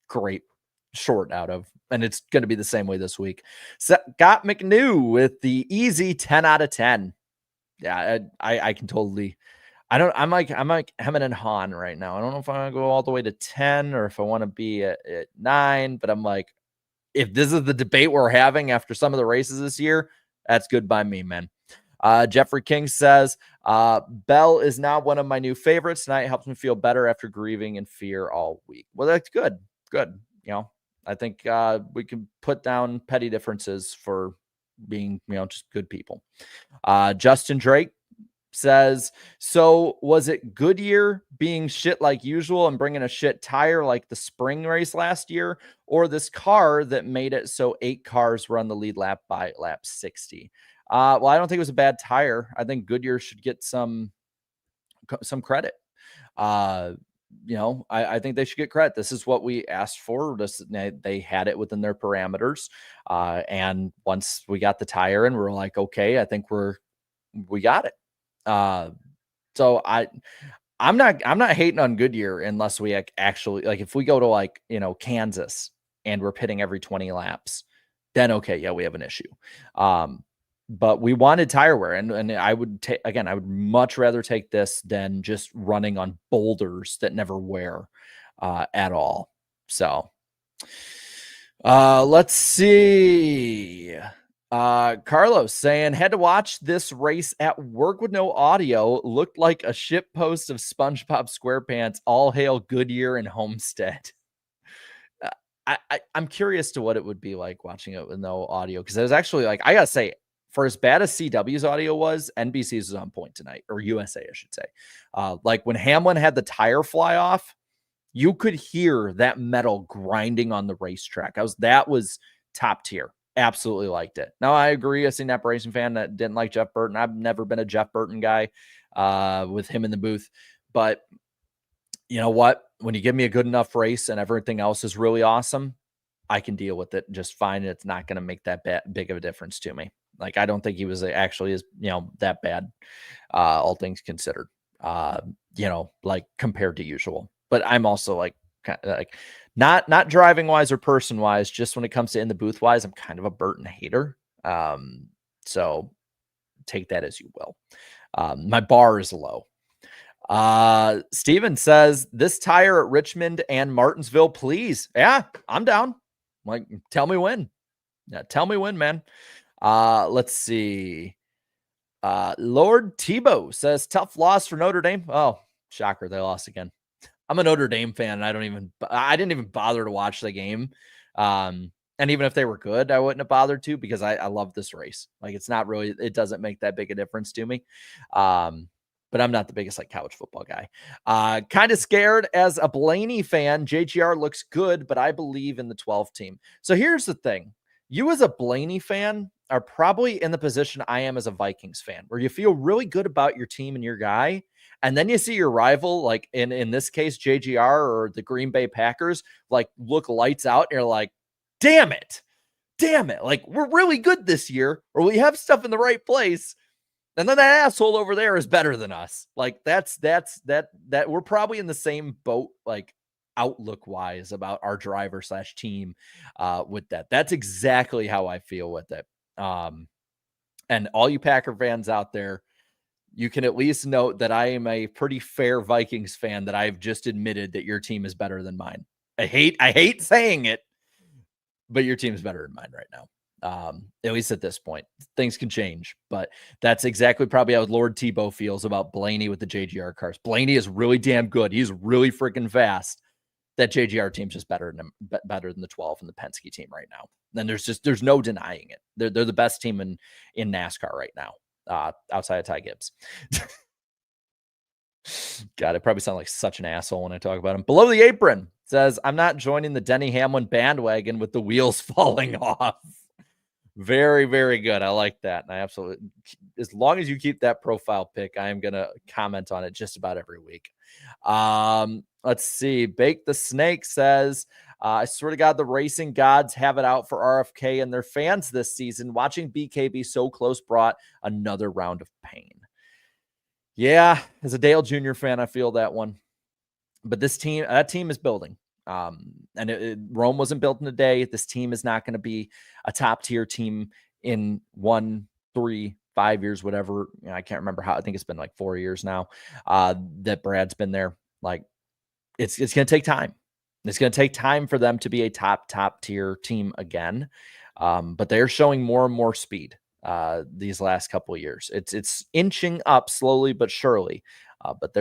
great short out of. And it's going to be the same way this week. Scott McNew with the easy 10 out of 10. Yeah, I can totally. I'm like Hemming and Han right now. I don't know if I want to go all the way to 10 or if I want to be at 9, but I'm like, if this is the debate we're having after some of the races this year, that's good by me, man. Jeffrey King says, Bell is now one of my new favorites. Tonight helps me feel better after grieving and fear all week. Well, that's good. Good. I think we can put down petty differences for being, just good people. Justin Drake says, so was it Goodyear being shit like usual and bringing a shit tire like the spring race last year, or this car that made it so 8 cars run the lead lap by lap 60? Well, I don't think it was a bad tire. I think Goodyear should get some credit. I think they should get credit. This is what we asked for. They had it within their parameters. And once we got the tire in, we're like, okay, I think we got it. So I'm not hating on Goodyear unless we actually, like, if we go to Kansas and we're pitting every 20 laps, then okay, yeah, we have an issue. But we wanted tire wear, and I would I would much rather take this than just running on boulders that never wear at all. So let's see. Carlos saying, had to watch this race at work with no audio. Looked like a shit post of SpongeBob SquarePants. All hail Goodyear and Homestead. I'm curious to what it would be like watching it with no audio, because it was actually, like, I gotta say, for as bad as CW's audio was, NBC's was on point tonight, or USA, I should say. Like when Hamlin had the tire fly off, you could hear that metal grinding on the racetrack. That was top tier. Absolutely liked it. Now, I agree. As a Napa Racing fan that didn't like Jeff Burton. I've never been a Jeff Burton guy with him in the booth. But you know what? When you give me a good enough race and everything else is really awesome, I can deal with it just fine. It's not going to make that big of a difference to me. Like, I don't think he was actually that bad, all things considered, like compared to usual. But I'm also like not driving wise or person wise, just when it comes to in the booth wise, I'm kind of a Burton hater. So take that as you will. My bar is low. Steven says, this tire at Richmond and Martinsville, please. Yeah, I'm down. Like, tell me when. Yeah, tell me when, man. Let's see. Lord Tebow says, tough loss for Notre Dame. Oh, shocker. They lost again. I'm a Notre Dame fan, and I didn't even bother to watch the game. And even if they were good, I wouldn't have bothered to, because I love this race. Like, it doesn't make that big a difference to me. But I'm not the biggest college football guy. Kind of scared as a Blaney fan. JGR looks good, but I believe in the 12 team. So here's the thing. You as a Blaney fan are probably in the position I am as a Vikings fan, where you feel really good about your team and your guy. And then you see your rival, like in this case, JGR or the Green Bay Packers, like look lights out. And you're like, damn it. Like, we're really good this year, or we have stuff in the right place. And then that asshole over there is better than us. Like that we're probably in the same boat, like outlook wise about our driver / team with that. That's exactly how I feel with it. And all you Packer fans out there, you can at least note that I am a pretty fair Vikings fan, that I've just admitted that your team is better than mine. I hate saying it, but your team's better than mine right now. At least at this point. Things can change, but that's exactly probably how Lord Tebow feels about Blaney with the JGR cars. Blaney is really damn good. He's really freaking fast. That JGR team's just better than the 12 and the Penske team right now. Then there's no denying it. They're the best team in NASCAR right now, outside of Ty Gibbs. God, I probably sound like such an asshole when I talk about him. Below the Apron says, I'm not joining the Denny Hamlin bandwagon with the wheels falling off. Very, very good. I like that. And I absolutely, as long as you keep that profile pic, I am going to comment on it just about every week. Let's see. Bake the Snake says, I swear to God, the racing gods have it out for RFK and their fans this season. Watching BK be so close brought another round of pain. Yeah, as a Dale Jr. fan, I feel that one. But that team is building. And Rome wasn't built in a day. This team is not going to be a top tier team in 1, 3, 5 years, whatever. I can't remember how. I think it's been like 4 years now that Brad's been there. Like it's going to take time. It's going to take time for them to be a top tier team again. But they're showing more and more speed these last couple of years. It's inching up slowly but surely. But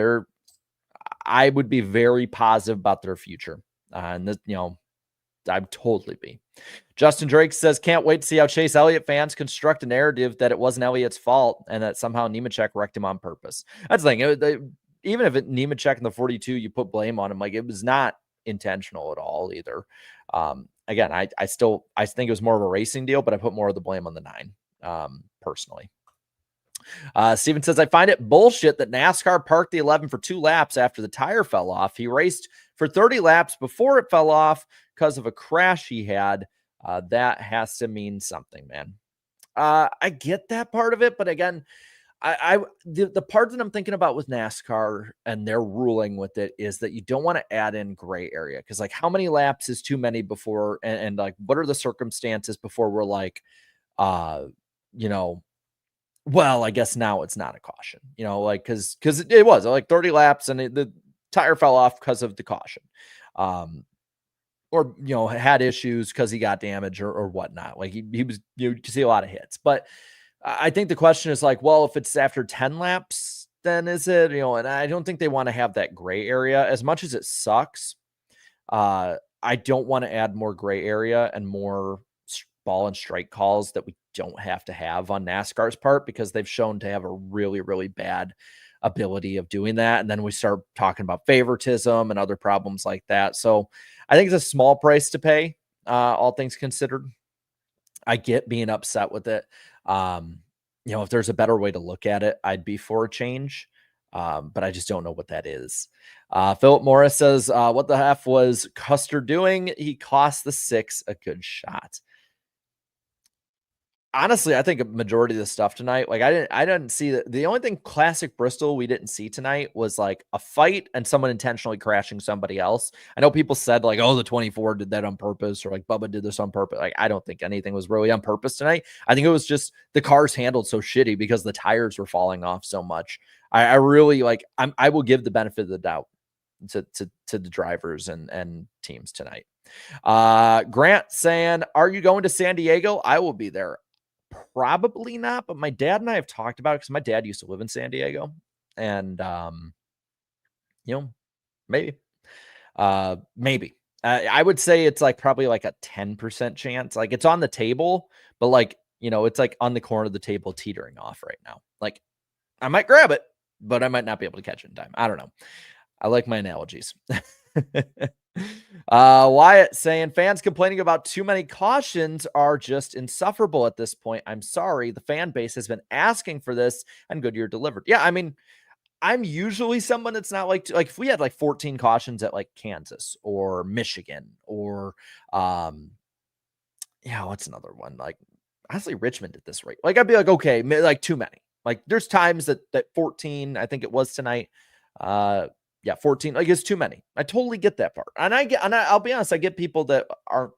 I would be very positive about their future. And this, I'd totally be. Justin Drake says, can't wait to see how Chase Elliott fans construct a narrative that it wasn't Elliott's fault and that somehow Nemechek wrecked him on purpose. That's the thing. Even if Nemechek in the 42, you put blame on him, like it was not intentional at all either. Again, I think it was more of a racing deal, but I put more of the blame on the 9 personally. Steven says, I find it bullshit that NASCAR parked the 11 for 2 laps after the tire fell off. He raced for 30 laps before it fell off because of a crash he had. That has to mean something, man. I get that part of it, but again, the part that I'm thinking about with NASCAR and their ruling with it is that you don't want to add in gray area, because like how many laps is too many before, and like what are the circumstances before we're like, well, I guess now it's not a caution, like because it was like 30 laps and the tire fell off because of the caution, or had issues because he got damaged or whatnot. Like he was, you can see a lot of hits, but I think the question is like, well, if it's after 10 laps, then is it, and I don't think they want to have that gray area as much as it sucks. I don't want to add more gray area and more ball and strike calls that we don't have to have on NASCAR's part, because they've shown to have a really, really bad ability of doing that. And then we start talking about favoritism and other problems like that. So I think it's a small price to pay, all things considered. I get being upset with it. If there's a better way to look at it, I'd be for a change. But I just don't know what that is. Philip Morris says, what the F was Custer doing? He cost the 6 a good shot. Honestly, I think a majority of the stuff tonight, like I didn't see the only thing classic Bristol we didn't see tonight was like a fight and someone intentionally crashing somebody else. I know people said like, oh, the 24 did that on purpose, or like Bubba did this on purpose. Like, I don't think anything was really on purpose tonight. I think it was just the cars handled so shitty because the tires were falling off so much. I really like, I will give the benefit of the doubt to the drivers and teams tonight. Grant saying, are you going to San Diego? I will be there. Probably not, but my dad and I have talked about it because my dad used to live in San Diego, and maybe I would say it's like probably like a 10% chance. Like it's on the table, but like it's like on the corner of the table teetering off right now. Like I might grab it, but I might not be able to catch it in time. I don't know. I like my analogies. Wyatt saying, fans complaining about too many cautions are just insufferable at this point. I'm sorry. The fan base has been asking for this, and Goodyear delivered. Yeah, I mean, I'm usually someone that's not like if we had like 14 cautions at like Kansas or Michigan or what's another one? Like honestly, Richmond at this rate. Like I'd be like, okay, like too many. Like there's times that 14, I think it was tonight. 14, like it's too many. I totally get that part. And I'll be honest, I get people that aren't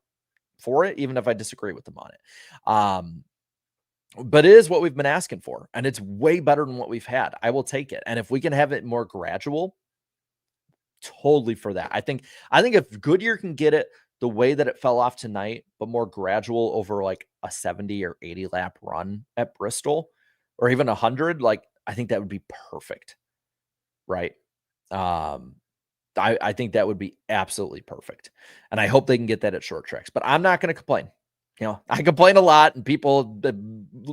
for it, even if I disagree with them on it. But it is what we've been asking for, and it's way better than what we've had. I will take it. And if we can have it more gradual, totally for that. I think if Goodyear can get it the way that it fell off tonight, but more gradual over like a 70 or 80 lap run at Bristol, or even 100, like I think that would be perfect. Right. I think that would be absolutely perfect. And I hope they can get that at short tracks, but I'm not going to complain. I complain a lot, and people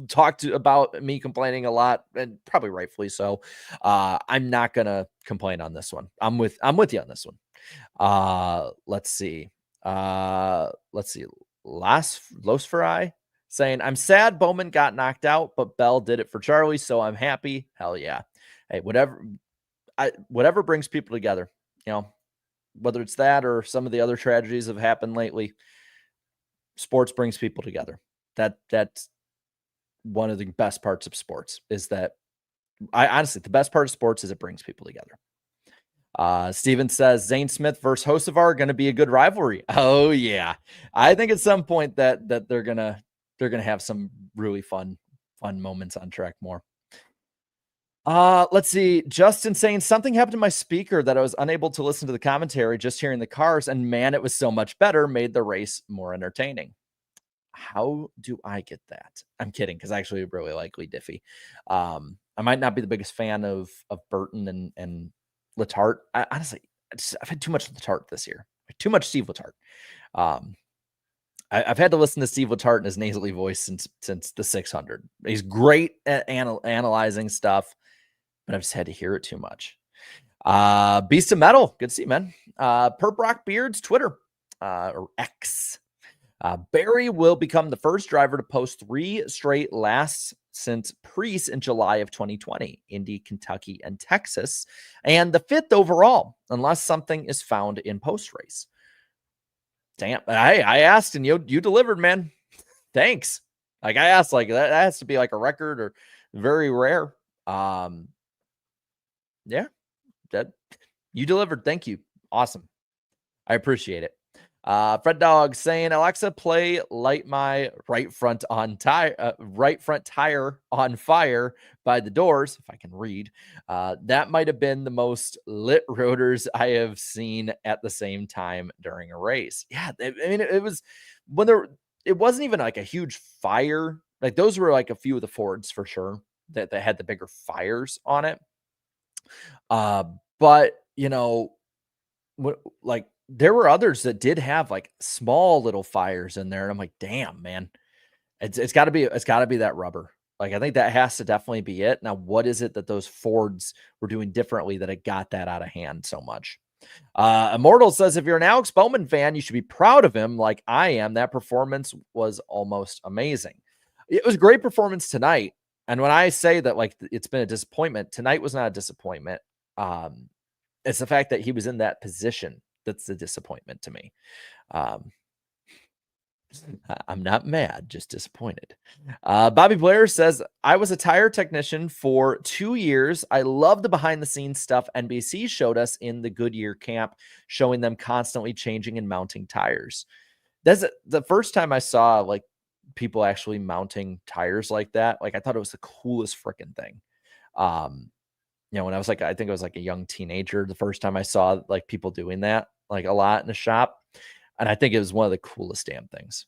talk about me complaining a lot, and probably rightfully so. I'm not going to complain on this one. I'm with you on this one. Let's see. Los Ferrari saying, I'm sad Bowman got knocked out, but Bell did it for Charlie, so I'm happy. Hell yeah. Hey, whatever brings people together, whether it's that or some of the other tragedies have happened lately, sports brings people together. That's one of the best parts of sports, is that the best part of sports is it brings people together. Steven says Zane Smith versus Hocevar going to be a good rivalry. Oh yeah. I think at some point that they're going to have some really fun moments on track more. Let's see. Justin saying something happened to my speaker that I was unable to listen to the commentary, just hearing the cars, and man, it was so much better, made the race more entertaining. How do I get that? I'm kidding, because I actually really like Lee Diffie. I might not be the biggest fan of Burton and Letarte. Honestly, I've had too much Letarte this year. Too much Steve Letarte. I've had to listen to Steve Letarte in his nasally voice since the 600. He's great at analyzing stuff, but I've just had to hear it too much. Beast of Metal, good to see you, man. Perp Rock Beards, Twitter, or X. Barry will become the first driver to post 3 straight lasts since Preece in July of 2020, Indy, Kentucky, and Texas, and the 5th overall, unless something is found in post-race. Damn, I asked and you delivered, man. Thanks. Like I asked, like that has to be like a record or very rare. Yeah, that you delivered. Thank you. Awesome. I appreciate it. Fred Dog saying, Alexa, play Light My Right Front Tire on Fire by The Doors, if I can read. That might have been the most lit rotors I have seen at the same time during a race. Yeah, I mean, it was when it wasn't even like a huge fire. Like those were like a few of the Fords for sure that had the bigger fires on it. But like there were others that did have like small little fires in there. And I'm like, damn, man, it's gotta be that rubber. Like, I think that has to definitely be it. Now, what is it that those Fords were doing differently that it got that out of hand so much? Immortal says, if you're an Alex Bowman fan, you should be proud of him like I am. That performance was almost amazing. It was a great performance tonight. And when I say that, like, it's been a disappointment, tonight was not a disappointment. It's the fact that he was in that position that's the disappointment to me. I'm not mad, just disappointed. Bobby Blair says, I was a tire technician for 2 years. I love the behind the scenes stuff NBC showed us in the Goodyear camp, showing them constantly changing and mounting tires. That's the first time I saw like people actually mounting tires like that. Like, I thought it was the coolest freaking thing. When I was like, I think I was like a young teenager, the first time I saw like people doing that, like a lot in the shop. And I think it was one of the coolest damn things.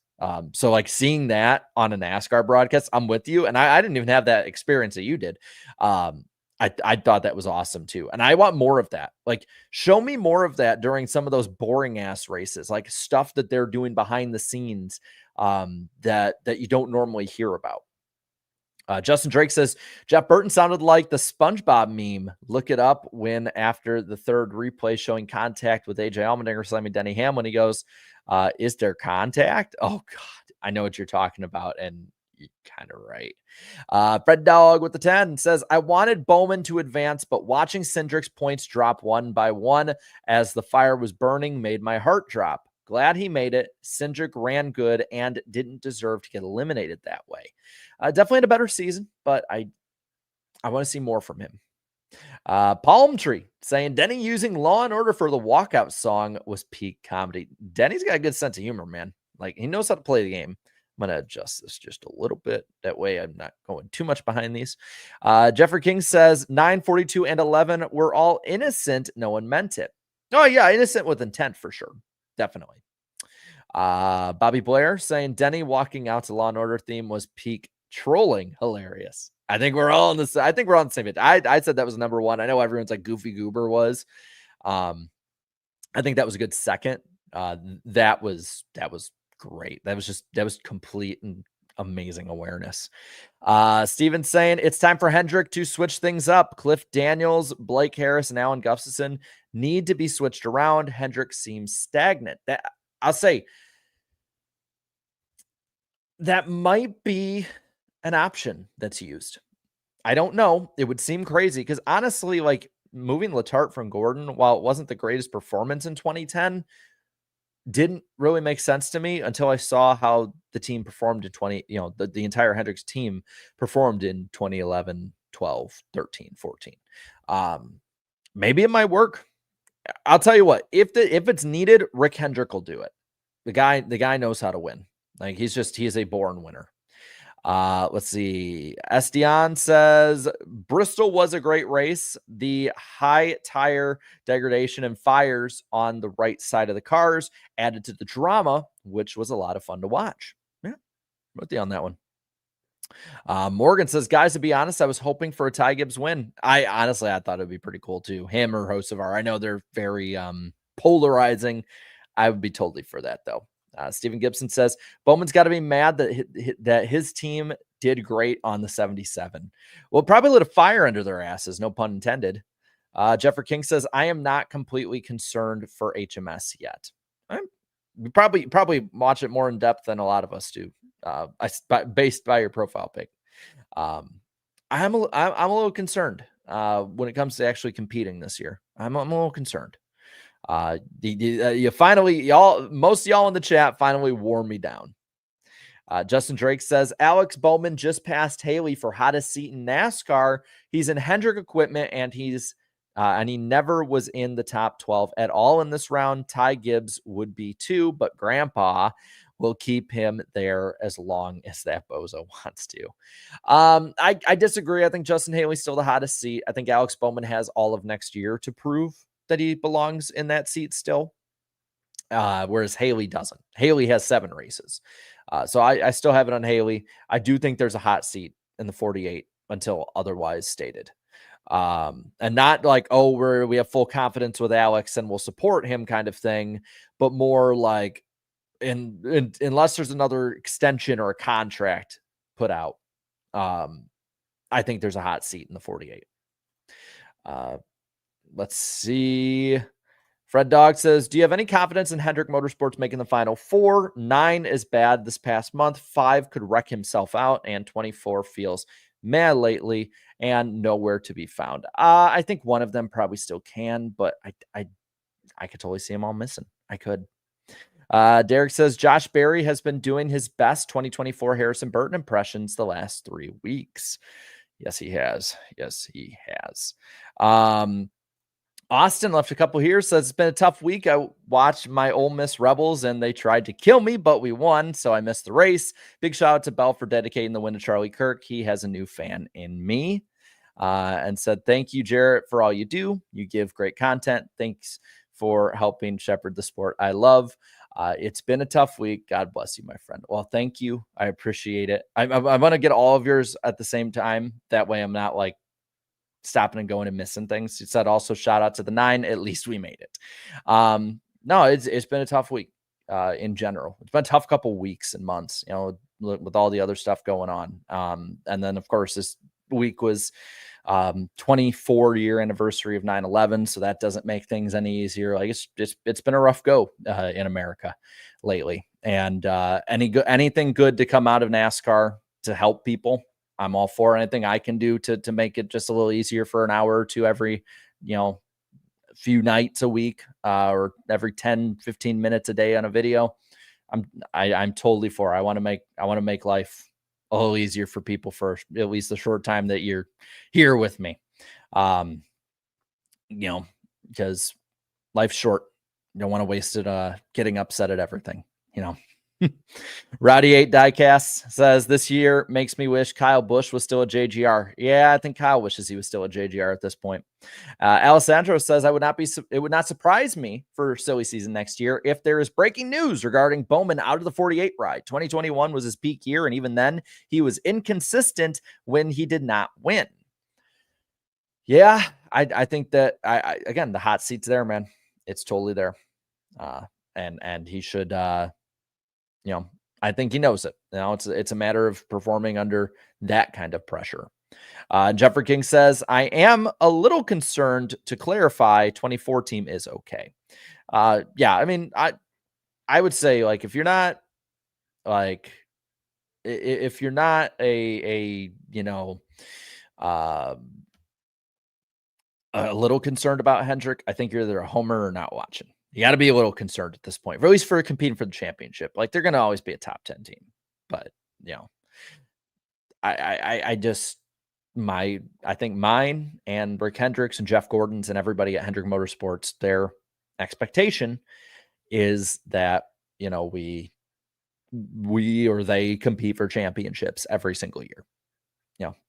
So like seeing that on a NASCAR broadcast, I'm with you. And I didn't even have that experience that you did. I thought that was awesome too. And I want more of that. Like, show me more of that during some of those boring ass races, like stuff that they're doing behind the scenes that you don't normally hear about. Justin Drake says, Jeff Burton sounded like the SpongeBob meme. Look it up when after the third replay showing contact with AJ Allmendinger slamming Denny Hamlin, he goes, is there contact? Oh, God, I know what you're talking about, and you're kind of right. Fred Dog with the 10 says, I wanted Bowman to advance, but watching Cindric's points drop one by one as the fire was burning made my heart drop. Glad he made it. Cindric ran good and didn't deserve to get eliminated that way. Definitely had a better season, but I I want to see more from him. Palm Tree saying Denny using Law and Order for the walkout song was peak comedy. Denny's got a good sense of humor, man. Like, he knows how to play the game. I'm going to adjust this just a little bit. That way I'm not going too much behind these. Jeffrey King says 9:42 and 11 were all innocent. No one meant it. Oh, yeah, innocent with intent for sure. Definitely. Bobby Blair saying Denny walking out to Law and Order theme was peak trolling. Hilarious. I think we're all on the same page. I said that was number one. I know everyone's like Goofy Goober was. I think that was a good second. That was great. That was complete and amazing awareness. Steven saying it's time for Hendrick to switch things up. Cliff Daniels, Blake Harris, and Alan Gustafson need to be switched around. Hendrick seems stagnant. That I'll say that might be an option that's used. I don't know. It would seem crazy because honestly, like moving Letarte from Gordon, while it wasn't the greatest performance in 2010, didn't really make sense to me until I saw how the team performed in the entire Hendricks team performed in 2011, 12, 13, 14. Maybe it might work. I'll tell you what, if it's needed, Rick Hendrick will do it. The guy knows how to win. Like he is a born winner. Let's see. Estian says Bristol was a great race. The high tire degradation and fires on the right side of the cars added to the drama, which was a lot of fun to watch. Yeah, with you on that one. Morgan says, guys, to be honest, I was hoping for a Ty Gibbs win. I thought it'd be pretty cool too. Him or Hocevar. I know they're very polarizing. I would be totally for that though. Stephen Gibson says Bowman's got to be mad that his team did great on the 77. Well, probably lit a fire under their asses. No pun intended. Jeffrey King says, I am not completely concerned for HMS yet. We probably watch it more in depth than a lot of us do. Based by your profile pic. I'm a little concerned when it comes to actually competing this year. I'm a little concerned. You finally, most of y'all in the chat finally wore me down. Justin Drake says Alex Bowman just passed Haley for hottest seat in NASCAR. He's in Hendrick equipment and he never was in the top 12 at all in this round. Ty Gibbs would be too, but Grandpa will keep him there as long as that bozo wants to. I disagree. I think Justin Haley's still the hottest seat. I think Alex Bowman has all of next year to prove that he belongs in that seat still. Whereas Haley doesn't. Haley has 7 races. So I still have it on Haley. I do think there's a hot seat in the 48 until otherwise stated. And not like, we have full confidence with Alex and we'll support him kind of thing, but more like unless there's another extension or a contract put out, I think there's a hot seat in the 48. Let's see. Fred Dog says, do you have any confidence in Hendrick Motorsports making the final 4? 9 is bad this past month. 5 could wreck himself out, and 24 feels mad lately and nowhere to be found. I think one of them probably still can, but I could totally see them all missing. I could. Derek says Josh Berry has been doing his best 2024 Harrison Burton impressions the last 3 weeks. Yes, he has. Austin left a couple here, says it's been a tough week. I watched my Ole Miss Rebels and they tried to kill me, but we won, so I missed the race. Big shout out to Bell for dedicating the win to Charlie Kirk. He has a new fan in me. And said, thank you, Jarrett, for all you do. You give great content. Thanks for helping shepherd the sport I love. It's been a tough week. God bless you, my friend. Well, thank you. I appreciate it. I'm going to get all of yours at the same time. That way I'm not like stopping and going and missing things. He said also shout out to the 9. At least we made it. No, it's been a tough week in general. It's been a tough couple weeks and months, with all the other stuff going on. And then of course this week was 24-year anniversary of 9/11. So that doesn't make things any easier. Like it's been a rough go in America lately. And anything good to come out of NASCAR to help people, I'm all for. Anything I can do to make it just a little easier for an hour or two every, few nights a week, or every 10, 15 minutes a day on a video. I'm totally for. I want to make life a little easier for people for at least the short time that you're here with me. Because life's short. You don't want to waste it getting upset at everything, Rowdy 8 Diecast says this year makes me wish Kyle Busch was still a JGR. Yeah, I think Kyle wishes he was still a JGR at this point. Alessandro says it would not surprise me for silly season next year if there is breaking news regarding Bowman out of the 48 ride. 2021 was his peak year, and even then he was inconsistent when he did not win. Yeah, I think that again, the hot seat's there, man. It's totally there. And he should, I think he knows it. It's a matter of performing under that kind of pressure. Jeffrey King says, I am a little concerned. To clarify, 24 team is okay. Yeah, I mean, I would say, like, if you're not a little concerned about Hendrick, I think you're either a homer or not watching. You got to be a little concerned at this point, or at least for competing for the championship. Like, they're going to always be a top 10 team, but I think mine and Rick Hendricks and Jeff Gordon's and everybody at Hendrick Motorsports, their expectation is that, we or they compete for championships every single year.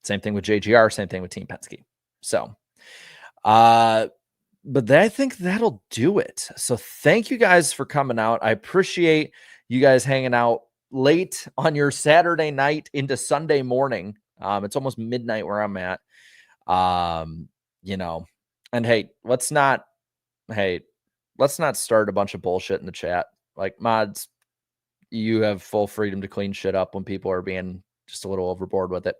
Same thing with JGR, same thing with Team Penske. So, but I think that'll do it. So thank you guys for coming out. I appreciate you guys hanging out late on your Saturday night into Sunday morning. It's almost midnight where I'm at. And hey, let's not start a bunch of bullshit in the chat. Like, mods, you have full freedom to clean shit up when people are being just a little overboard with it.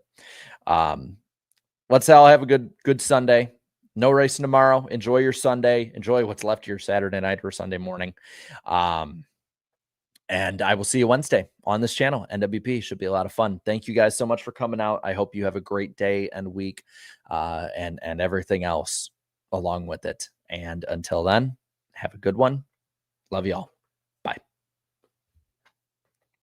Let's all have a good Sunday. No racing tomorrow. Enjoy your Sunday. Enjoy what's left of your Saturday night or Sunday morning. And I will see you Wednesday on this channel. NWP should be a lot of fun. Thank you guys so much for coming out. I hope you have a great day and week, and everything else along with it. And until then, have a good one. Love y'all.